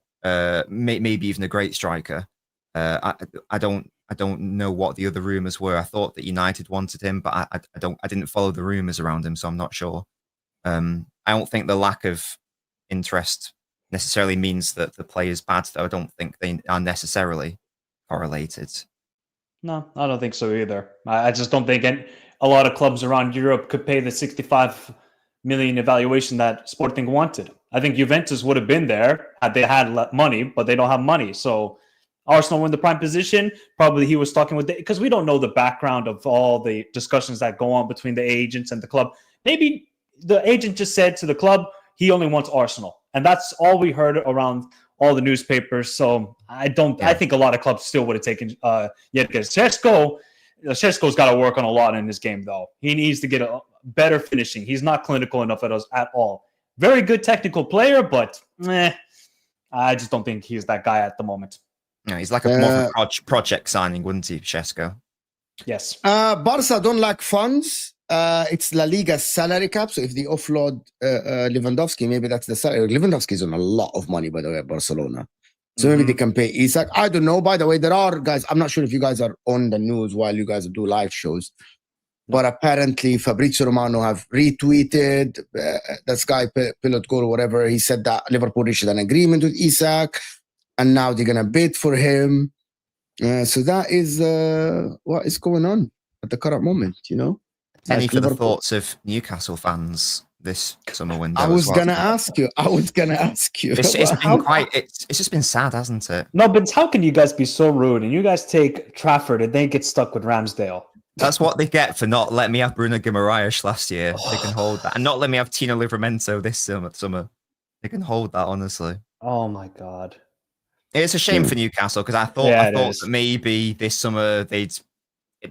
maybe even a great striker. I don't know what the other rumors were. I thought that United wanted him, but I didn't follow the rumors around him, so I'm not sure. I don't think the lack of interest necessarily means that the player is bad, though. I don't think they are necessarily correlated. No, I don't think so either. I just don't think a lot of clubs around Europe could pay the 65 million evaluation that Sporting wanted. I think Juventus would have been there had they had money, but they don't have money. So Arsenal were in the prime position. Probably he was talking with because we don't know the background of all the discussions that go on between the agents and the club. Maybe the agent just said to the club he only wants Arsenal, and that's all we heard around all the newspapers. So I think a lot of clubs still would have taken because Šeško's got to work on a lot in this game, though. He needs to get a better finishing. He's not clinical enough at all. Very good technical player, but I just don't think he's that guy at the moment. Yeah, he's like more of a project signing, wouldn't he, Šeško? Yes. Barca don't lack funds. It's La Liga's salary cap. So if they offload Lewandowski, maybe that's the salary. Lewandowski's on a lot of money, by the way, at Barcelona. So maybe they can pay Isak. I don't know. By the way, there are guys. I'm not sure if you guys are on the news while you guys do live shows. But apparently Fabrizio Romano have retweeted that Sky Pilot Goal or whatever. He said that Liverpool reached an agreement with Isak and now they're going to bid for him. So that is what is going on at the current moment, you know? Any for the thoughts of Newcastle fans this summer window? I was going to ask you. It's just been sad, hasn't it? Nobbins, how can you guys be so rude and you guys take Trafford and they get stuck with Ramsdale? That's what they get for not letting me have Bruno Guimaraes last year. They can hold that. And not letting me have Tino Livramento this summer. They can hold that, honestly. Oh, my God. It's a shame for Newcastle because I thought that maybe this summer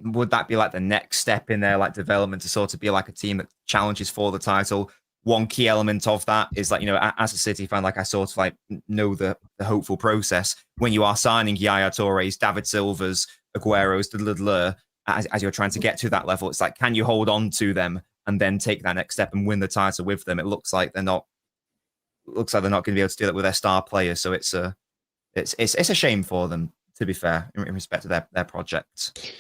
would that be like the next step in their like development to sort of be like a team that challenges for the title. One key element of that is like, you know, as a City fan, like I sort of like know the hopeful process when you are signing Yaya Tourés, David Silva's, Aguero's, as you're trying to get to that level. It's like, can you hold on to them and then take that next step and win the title with them? It looks like they're not going to be able to do that with their star players. So it's a shame for them, to be fair, in respect to their project.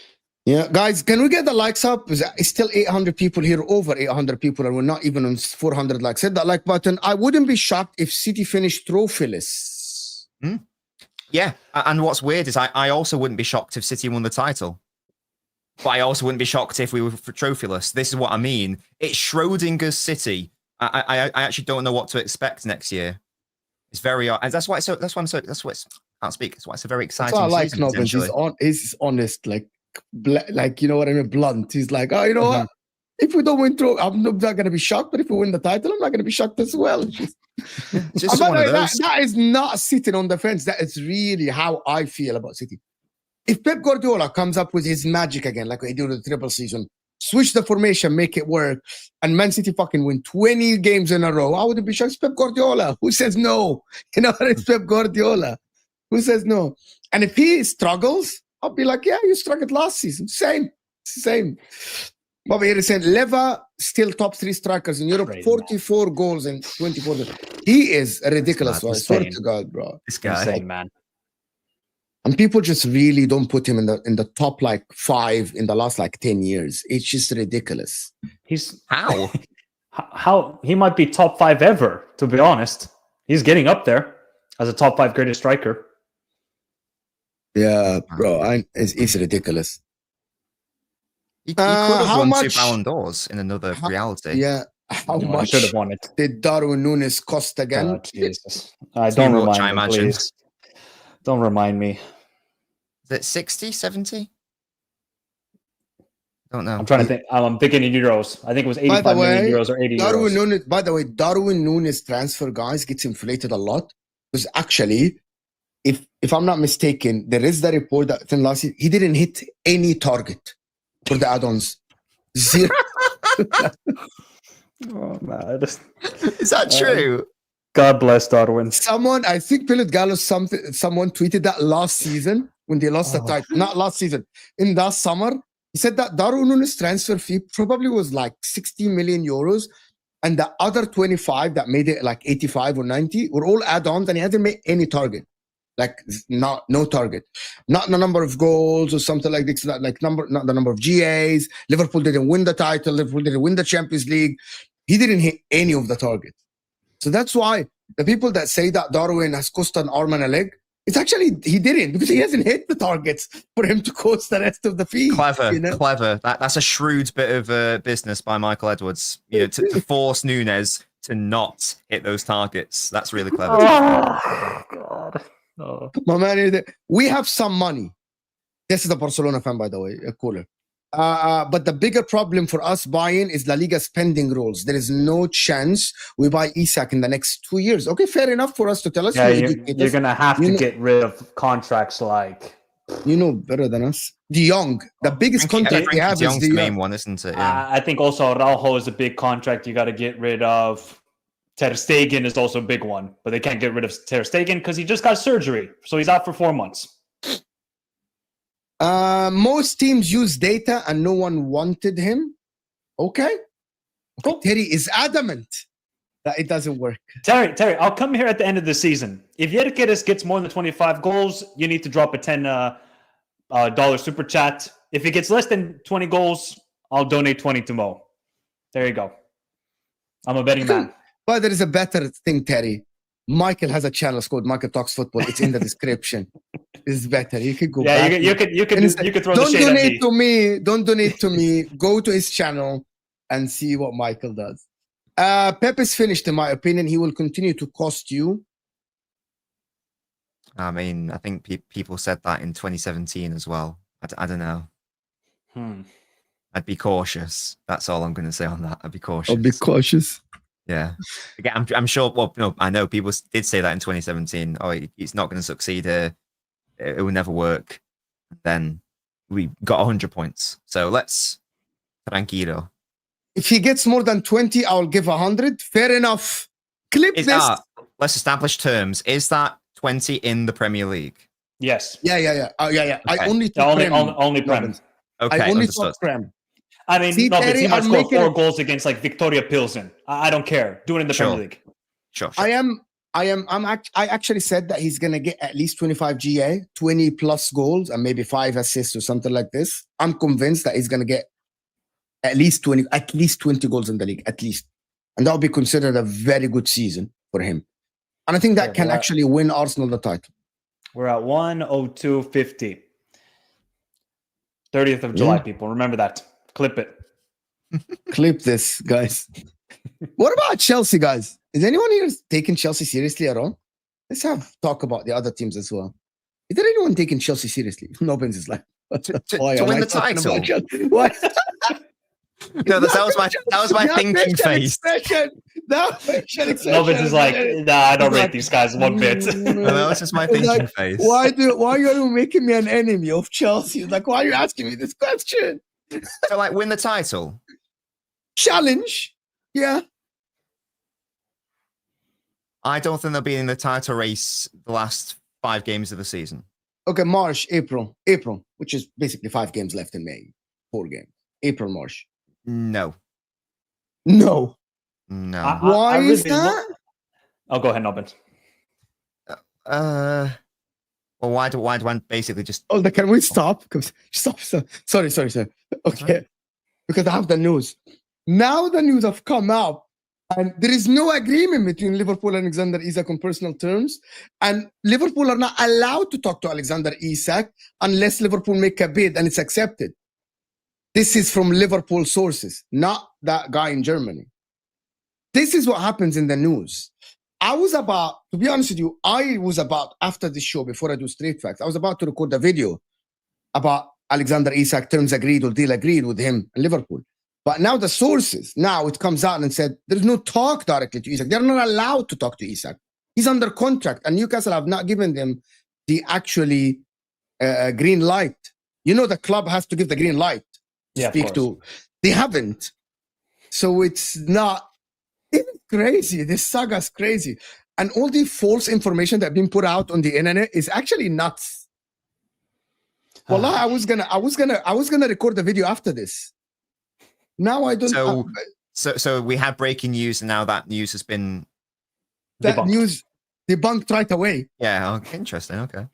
Yeah, guys, can we get the likes up? It's still 800 people here, over 800 people, and we're not even on 400 likes. Hit that like button. I wouldn't be shocked if City finished trophyless. Yeah, and what's weird is I also wouldn't be shocked if City won the title. But I also wouldn't be shocked if we were trophyless. This is what I mean. It's Schrodinger's City. I actually don't know what to expect next year. It's very, and that's why it's can't speak. That's why it's a very exciting. That's why I like Nobbins. He's honest, like you know what I mean, blunt. He's like, oh, you know what? If we don't win I'm not going to be shocked. But if we win the title, I'm not going to be shocked as well. Just one of those. That is not sitting on the fence. That is really how I feel about City. If Pep Guardiola comes up with his magic again, like he did with the triple season, switch the formation, make it work, and Man City fucking win 20 games in a row, I wouldn't be shocked. It's Pep Guardiola. Who says no? You know, it's Pep Guardiola. Who says no? And if he struggles, I'll be like, yeah, you struggled last season. Same. Bobby here is saying, Leva, still top 3 strikers in Europe, 44 goals in 24 games. He is ridiculous. I swear to God, bro. This guy. Insane, man. And people just really don't put him in the top like 5 in the last like 10 years. It's just ridiculous. He's how he might be top 5 ever, to be honest. He's getting up there as a top 5 greatest striker. Yeah, bro, it's ridiculous. He could have won 2 Ballon d'Ors in another reality. Yeah. How much should have won it? Did Darwin Núñez cost again? Oh, Jesus. Don't remind me, please. Don't remind me. Is it 60, 70? Don't know. I'm trying to think. I'm thinking in euros. I think it was 85 million euros or 80 euros. By the way, Darwin Núñez transfer, guys, gets inflated a lot. Because actually, if I'm not mistaken, there is the report that in last year, he didn't hit any target for the add-ons. 0. Oh, man. Is that true? God bless Darwin. I think Pilot Gallo, someone tweeted that last season when they lost the title. Not last season. In that summer, he said that Darwin Núñez transfer fee probably was like 60 million euros. And the other 25 that made it like 85 or 90 were all add-ons, and he hasn't made any target. Like no target, not the number of goals or something like this. Not the number of GAs. Liverpool didn't win the title. Liverpool didn't win the Champions League. He didn't hit any of the targets. So that's why the people that say that Darwin has cost an arm and a leg, it's actually he didn't, because he hasn't hit the targets for him to cost the rest of the fee. Clever. That's a shrewd bit of business by Michael Edwards. To force Nunes to not hit those targets. That's really clever. Oh God. Oh. My man, we have some money. This is a Barcelona fan, by the way, a cooler. But the bigger problem for us buying is La Liga spending rules. There is no chance we buy Isak in the next 2 years. Okay, fair enough for us to tell us. Yeah, you're going to have to get rid of contracts like... You know better than us. De Jong, the biggest contract we have is the main one, isn't it? Yeah. I think also Araujo is a big contract you got to get rid of. Ter Stegen is also a big one, but they can't get rid of Ter Stegen because he just got surgery, so he's out for 4 months. Most teams use data and no one wanted him. Okay. Cool. Terry is adamant that it doesn't work. Terry, I'll come here at the end of the season. If Yerkeres gets more than 25 goals, you need to drop a $10 super chat. If he gets less than 20 goals, I'll donate 20 to Mo. There you go. I'm a betting man. But there is a better thing, Terry. Michael has a channel called Michael Talks Football. It's in the description. It's better. You could go back. You could throw the shade at me. Don't donate to me. Go to his channel and see what Michael does. Pep is finished, in my opinion. He will continue to cost you. I mean, I think people said that in 2017 as well. I don't know. I'd be cautious. That's all I'm going to say on that. I'd be cautious. I'll be cautious. Yeah. Again, I'm sure. Well, no, I know people did say that in 2017. Oh, he's not going to succeed here. It will never work. Then we got 100 points. So let's tranquilo. If he gets more than 20, I'll give 100. Fair enough. Clip this. Let's establish terms. Is that 20 in the Premier League? Yes. Yeah. Yeah. Okay. I only Prem. Okay. I only understood. talk Prem. I mean, he might score 4 goals against like Victoria Pilsen. I don't care. Do it in the Premier League. Sure. I actually said that he's gonna get at least 25 GA, 20 plus goals, and maybe 5 assists or something like this. I'm convinced that he's gonna get at least 20 goals in the league, at least, and that would be considered a very good season for him. And I think that can actually win Arsenal the title. We're at 102.50. 30th of July, people. Remember that. Clip it. Clip this, guys. What about Chelsea, guys? Is anyone here taking Chelsea seriously at all? Let's talk about the other teams as well. Is there anyone taking Chelsea seriously? Nobbins is like, to win the title. What? No, that was my thinking face. Nobbins is like, nah, I don't rate these guys one bit. No, that was just my thinking face. Why are you making me an enemy of Chelsea? Like, why are you asking me this question? So, like, win the title? Challenge. Yeah. I don't think they'll be in the title race the last 5 games of the season. Okay, March, April, which is basically 5 games left in May. 4 games. April, March. No. Why is that? Oh, go ahead, Nobbins. Well, why do I basically just... Oh, can we stop? Stop. Sorry. Okay. Because I have the news. Now the news have come out, and there is no agreement between Liverpool and Alexander Isak on personal terms, and Liverpool are not allowed to talk to Alexander Isak unless Liverpool make a bid and it's accepted. This is from Liverpool sources, not that guy in Germany. This is what happens in the news. To be honest with you, after this show, before I do Straight Facts, I was about to record a video about Alexander Isak, terms agreed or deal agreed with him in Liverpool. But now the sources, it comes out and said, there's no talk directly to Isak. They're not allowed to talk to Isak. He's under contract, and Newcastle have not given them the actually green light. You know, the club has to give the green light to speak to. They haven't. So it's crazy. This saga's crazy. And all the false information that been put out on the internet is actually nuts. Wallah, I was gonna record the video after this. Now I don't. So we had breaking news, and now that news has been debunked right away. Yeah, okay, interesting. Okay.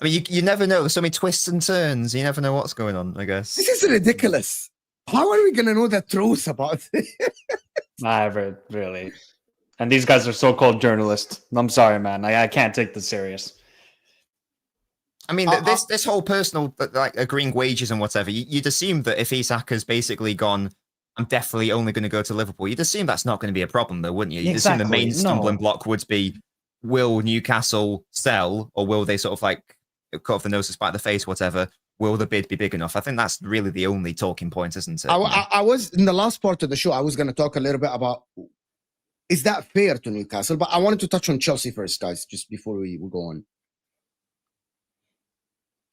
I mean, you never know. There's so many twists and turns. You never know what's going on, I guess. This is ridiculous. How are we going to know the truth about it? Never, really. And these guys are so-called journalists. I'm sorry, man. I can't take this serious. I mean, this whole personal, like, agreeing wages and whatever, you'd assume that if Isak has basically gone, I'm definitely only going to go to Liverpool, you'd assume that's not going to be a problem, though, wouldn't you? You'd assume the main stumbling block would be, will Newcastle sell, or will they sort of like cut off the nose to spite the face, whatever? Will the bid be big enough? I think that's really the only talking point, isn't it? I was, in the last part of the show, I was going to talk a little bit about, is that fair to Newcastle? But I wanted to touch on Chelsea first, guys, just before we go on.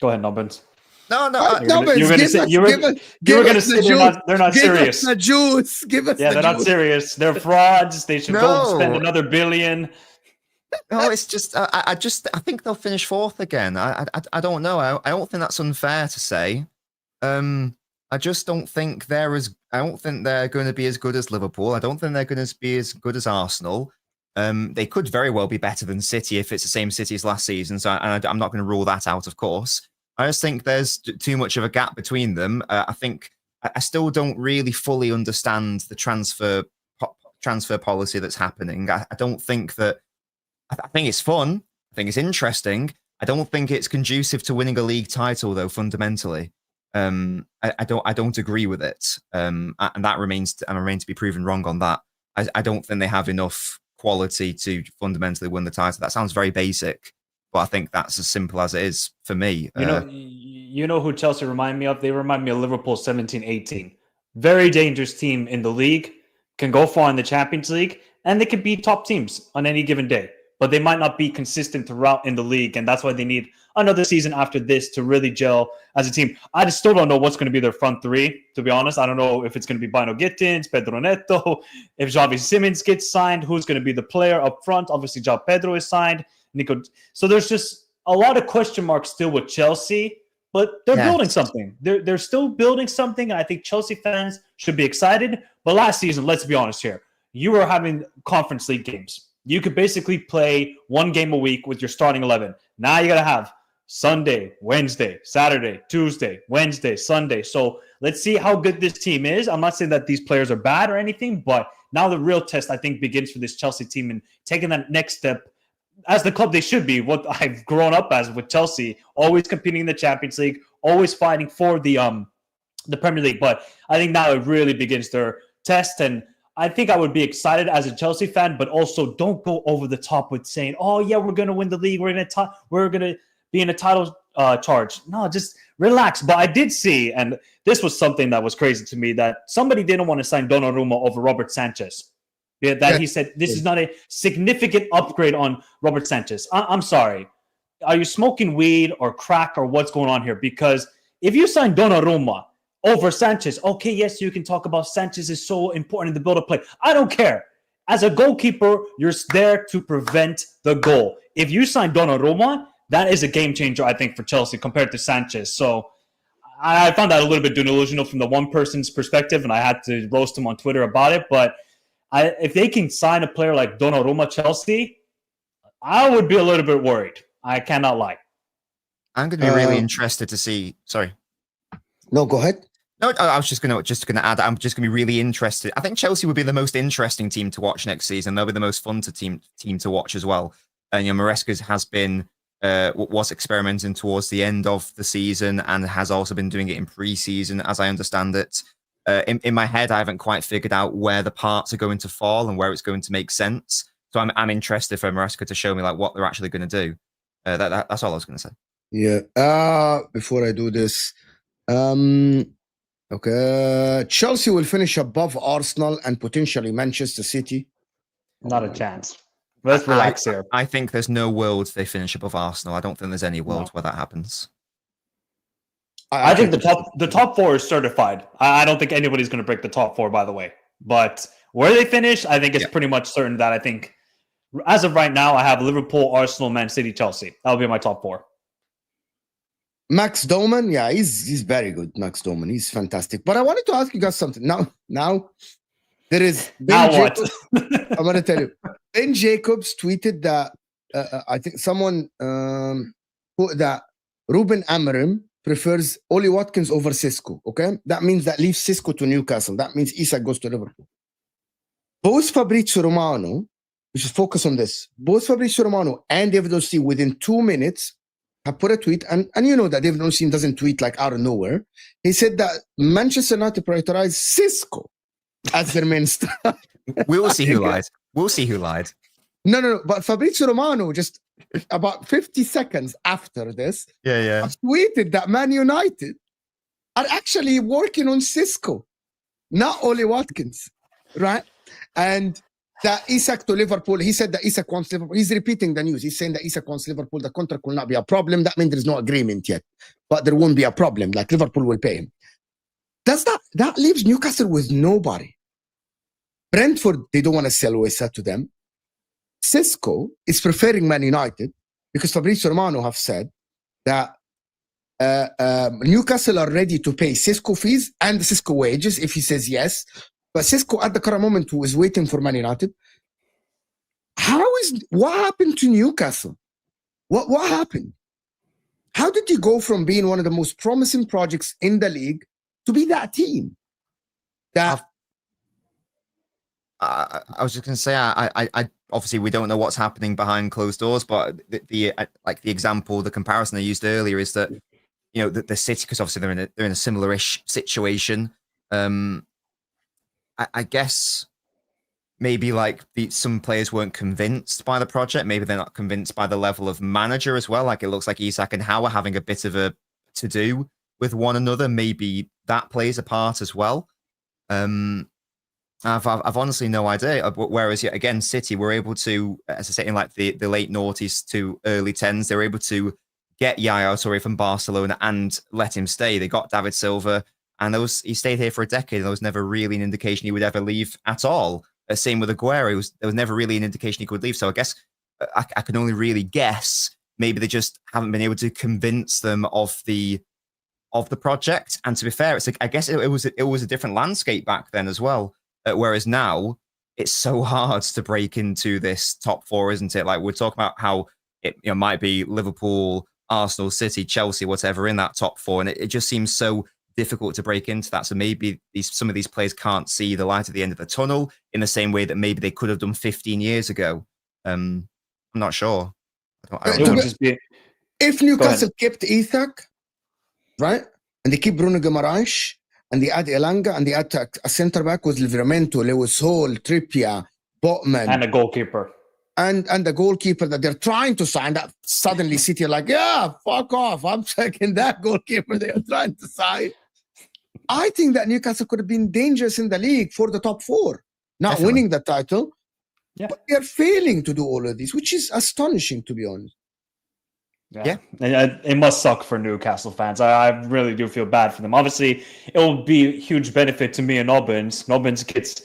Go ahead, Nobbins. No, you were going to say they're not serious. Give us the juice. They're not serious. They're frauds. They should go spend another $1 billion. No, it's just I think they'll finish fourth again. I don't know. I don't think that's unfair to say. I just don't think they're going to be as good as Liverpool. I don't think they're going to be as good as Arsenal. They could very well be better than City if it's the same City as last season. So I'm not going to rule that out, of course. I just think there's too much of a gap between them. I think I still don't really fully understand the transfer policy that's happening. I don't think that. I think it's fun. I think it's interesting. I don't think it's conducive to winning a league title, though. Fundamentally, I don't agree with it, and that remains to be proven wrong on that. I don't think they have enough quality to fundamentally win the title. That sounds very basic, but I think that's as simple as it is for me. You know who Chelsea remind me of? They remind me of Liverpool 17-18. Very dangerous team in the league, can go far in the Champions League, and they can beat top teams on any given day. But they might not be consistent throughout in the league, and that's why they need another season after this to really gel as a team. I just still don't know what's going to be their front three, to be honest. I don't know if it's going to be Bino Gittins, Pedro Neto, if Xavi Simons gets signed, who's going to be the player up front. Obviously, João Pedro is signed. Nico. So there's just a lot of question marks still with Chelsea, but they're building something. They're still building something, and I think Chelsea fans should be excited. But last season, let's be honest here, you were having Conference League games. You could basically play one game a week with your starting 11. Now you got to have Sunday, Wednesday, Saturday, Tuesday, Wednesday, Sunday. So let's see how good this team is. I'm not saying that these players are bad or anything, but now the real test, I think, begins for this Chelsea team and taking that next step as the club they should be, what I've grown up as with Chelsea, always competing in the Champions League, always fighting for the Premier League. But I think now it really begins their test, and I think I would be excited as a Chelsea fan, but also don't go over the top with saying, "Oh yeah, we're going to win the league. We're going to be in a title charge." No, just relax. But I did see, and this was something that was crazy to me, that somebody didn't want to sign Donnarumma over Robert Sanchez. He said this is not a significant upgrade on Robert Sanchez. I'm sorry. Are you smoking weed or crack or what's going on here? Because if you sign Donnarumma over Sanchez, okay, yes, you can talk about Sanchez is so important in the build-up play. I don't care. As a goalkeeper, you're there to prevent the goal. If you sign Donnarumma, that is a game changer, I think, for Chelsea compared to Sanchez. So I found that a little bit delusional from the one person's perspective, and I had to roast him on Twitter about it. But if they can sign a player like Donnarumma, Chelsea, I would be a little bit worried. I cannot lie. I'm going to be really interested to see. Sorry. No, go ahead. No, I was just going to add. I'm just going to be really interested. I think Chelsea would be the most interesting team to watch next season. They'll be the most fun team to watch as well. And Maresca has been was experimenting towards the end of the season and has also been doing it in pre-season, as I understand it. In my head, I haven't quite figured out where the parts are going to fall and where it's going to make sense. So I'm interested for Maresca to show me like what they're actually going to do. That's all I was going to say. Yeah. Before I do this, okay. Chelsea will finish above Arsenal and potentially Manchester City. Not a chance. Let's relax here. I think there's no world they finish above Arsenal. I don't think there's any world where that happens. I think the top four is certified. I don't think anybody's going to break the top four, by the way. But where they finish, I think it's pretty much certain that I think, as of right now, I have Liverpool, Arsenal, Man City, Chelsea. That'll be my top four. Max Doman, yeah, he's very good. Max Doman, he's fantastic. But I wanted to ask you guys something. Now there is Ben Now what? Jacobs. I'm gonna tell you. Ben Jacobs tweeted that I think someone put that Ruben Amorim prefers Oli Watkins over Cisco. Okay, that means that leaves Cisco to Newcastle. That means Isak goes to Liverpool. Both Fabrizio Romano, we should focus on this. Both Fabrizio Romano and David O'C within 2 minutes have put a tweet, and you know that David O'C doesn't tweet like out of nowhere. He said that Manchester United prioritized Cisco as their main star. We'll see who lied. We'll see who lied. No. But Fabrizio Romano, just about 50 seconds after this, tweeted that Man United are actually working on Cisco, not Oli Watkins, right? And that Isak to Liverpool, he said that Isak wants Liverpool. He's repeating the news. He's saying that Isak wants Liverpool. The contract will not be a problem. That means there's no agreement yet, but there won't be a problem. Like Liverpool will pay him. That leaves Newcastle with nobody. Brentford, they don't want to sell Wesa to them. Cisco is preferring Man United because Fabrizio Romano have said that Newcastle are ready to pay Cisco fees and Cisco wages if he says yes. But Cisco at the current moment who is waiting for Man United. What happened to Newcastle? What happened? How did you go from being one of the most promising projects in the league to be that team? That I was just going to say, I obviously we don't know what's happening behind closed doors, but the example, the comparison I used earlier is that the City, because obviously they're in a similar-ish situation. I guess maybe some players weren't convinced by the project. Maybe they're not convinced by the level of manager as well. Like it looks like Isak and Howe are having a bit of a to do with one another. Maybe that plays a part as well. I've honestly no idea. Whereas again, City were able to, as I say, in the late noughties to early tens, they were able to get Yaya Toure from Barcelona and let him stay. They got David Silva, and he stayed here for a decade. And there was never really an indication he would ever leave at all. Same with Aguero. There was never really an indication he could leave. So I guess I can only really guess. Maybe they just haven't been able to convince them of the project. And to be fair, it's I guess it was a different landscape back then as well. Whereas now it's so hard to break into this top four, isn't it? Like we're talking about how it might be Liverpool, Arsenal, City, Chelsea, whatever in that top four, and it just seems so difficult to break into that. So maybe some of these players can't see the light at the end of the tunnel in the same way that maybe they could have done 15 years ago. I'm not sure. If Newcastle kept Isak, right, and they keep Bruno Guimaraes, and they add Elanga, and they add a centre back with Livramento, Lewis Hall, Trippier, Botman, and a goalkeeper. And the goalkeeper that they're trying to sign, that suddenly City are like, yeah, fuck off. I'm checking that goalkeeper they are trying to sign. I think that Newcastle could have been dangerous in the league for the top four, not Definitely. winning the title. Yeah. But they're failing to do all of this, which is astonishing, to be honest. Yeah. It must suck for Newcastle fans. I really do feel bad for them. Obviously, it will be a huge benefit to me and Nobbins. Nobbins gets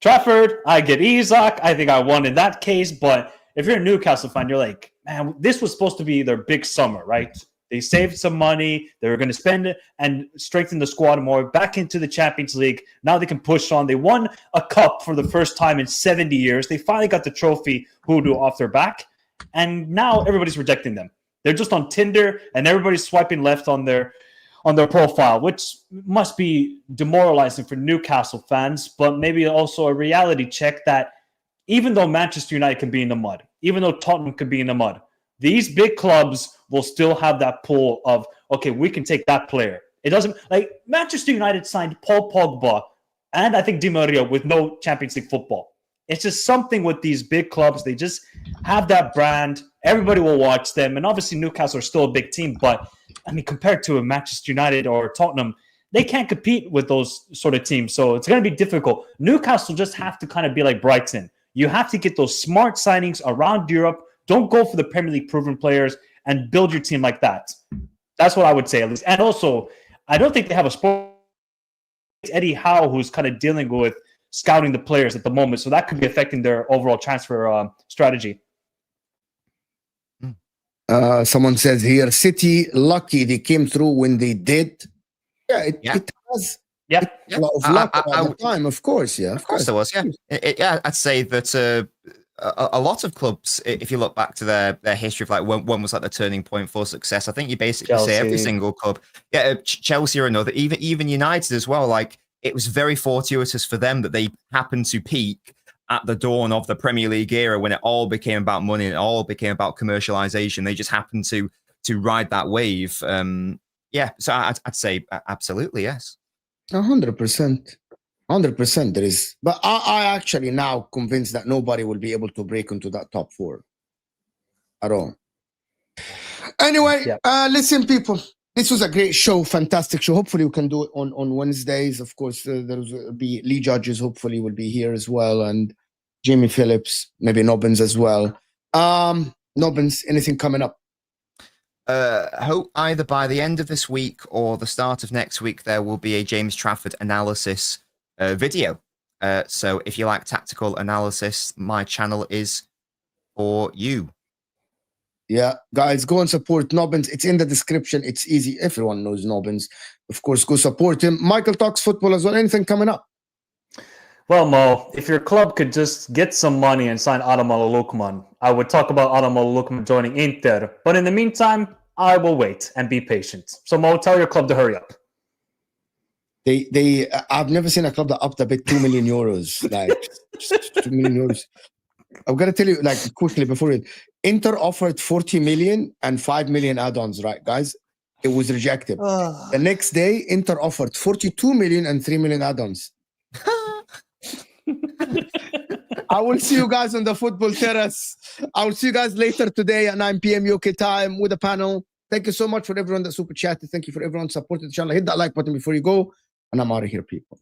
Trafford, I get Isak. I think I won in that case. But if you're a Newcastle fan, you're like, man, this was supposed to be their big summer, right? They saved some money. They were going to spend it and strengthen the squad more. Back into the Champions League. Now they can push on. They won a cup for the first time in 70 years. They finally got the trophy hoodoo off their back. And now everybody's rejecting them. They're just on Tinder, and everybody's swiping left on their profile, which must be demoralizing for Newcastle fans, but maybe also a reality check that even though Manchester United can be in the mud, even though Tottenham can be in the mud, these big clubs will still have that pull of, okay, we can take that player. It doesn't, like Manchester United signed Paul Pogba and I think Di Maria with no Champions League football. It's just something with these big clubs. They just have that brand. Everybody will watch them. And obviously Newcastle are still a big team, but I mean, compared to a Manchester United or Tottenham, they can't compete with those sort of teams. So it's going to be difficult. Newcastle just have to kind of be like Brighton. You have to get those smart signings around Europe. Don't go for the Premier League proven players and build your team like that. That's what I would say at least. And also, I don't think they have a sport. It's Eddie Howe who's kind of dealing with scouting the players at the moment. So that could be affecting their overall transfer strategy. Someone says here, City lucky they came through when they did. Yeah, it has a lot of luck at the time, of course. Yeah, of course there was. Yeah, I'd say that a lot of clubs, if you look back to their history of like when was like the turning point for success, I think you basically Chelsea. say every single club. Yeah, Chelsea or another, even United as well. Like it was very fortuitous for them that they happened to peak at the dawn of the Premier League era when it all became about money and it all became about commercialization. They just happened to ride that wave. So I'd say absolutely yes. 100%. 100% there is. But I actually now convinced that nobody will be able to break into that top 4 at all. Anyway, listen, people. This was a great show, fantastic show. Hopefully we can do it on Wednesdays. Of course, there will be Lee Judges, hopefully will be here as well. And Jamie Phillips, maybe Nobbins as well. Nobbins, anything coming up? Hope either by the end of this week or the start of next week, there will be a James Trafford analysis video. So if you like tactical analysis, my channel is for you. Yeah, guys, go and support Nobbins. It's in the description. It's easy. Everyone knows Nobbins. Of course, go support him. Michael talks football as well. Anything coming up? Well, Mo, if your club could just get some money and sign Ademola Lookman, I would talk about Ademola Lookman joining Inter. But in the meantime, I will wait and be patient. So, Mo, tell your club to hurry up. I've never seen a club that upped a bit 2 million euros. Like 2 million euros. I've got to tell you, like, quickly before it, Inter offered 40 million and 5 million add-ons, right, guys? It was rejected. The next day, Inter offered 42 million and 3 million add-ons. I will see you guys on the football terrace. I will see you guys later today at 9 p.m. UK time with a panel. Thank you so much for everyone that super chatted. Thank you for everyone supporting the channel. Hit that like button before you go. And I'm out of here, people.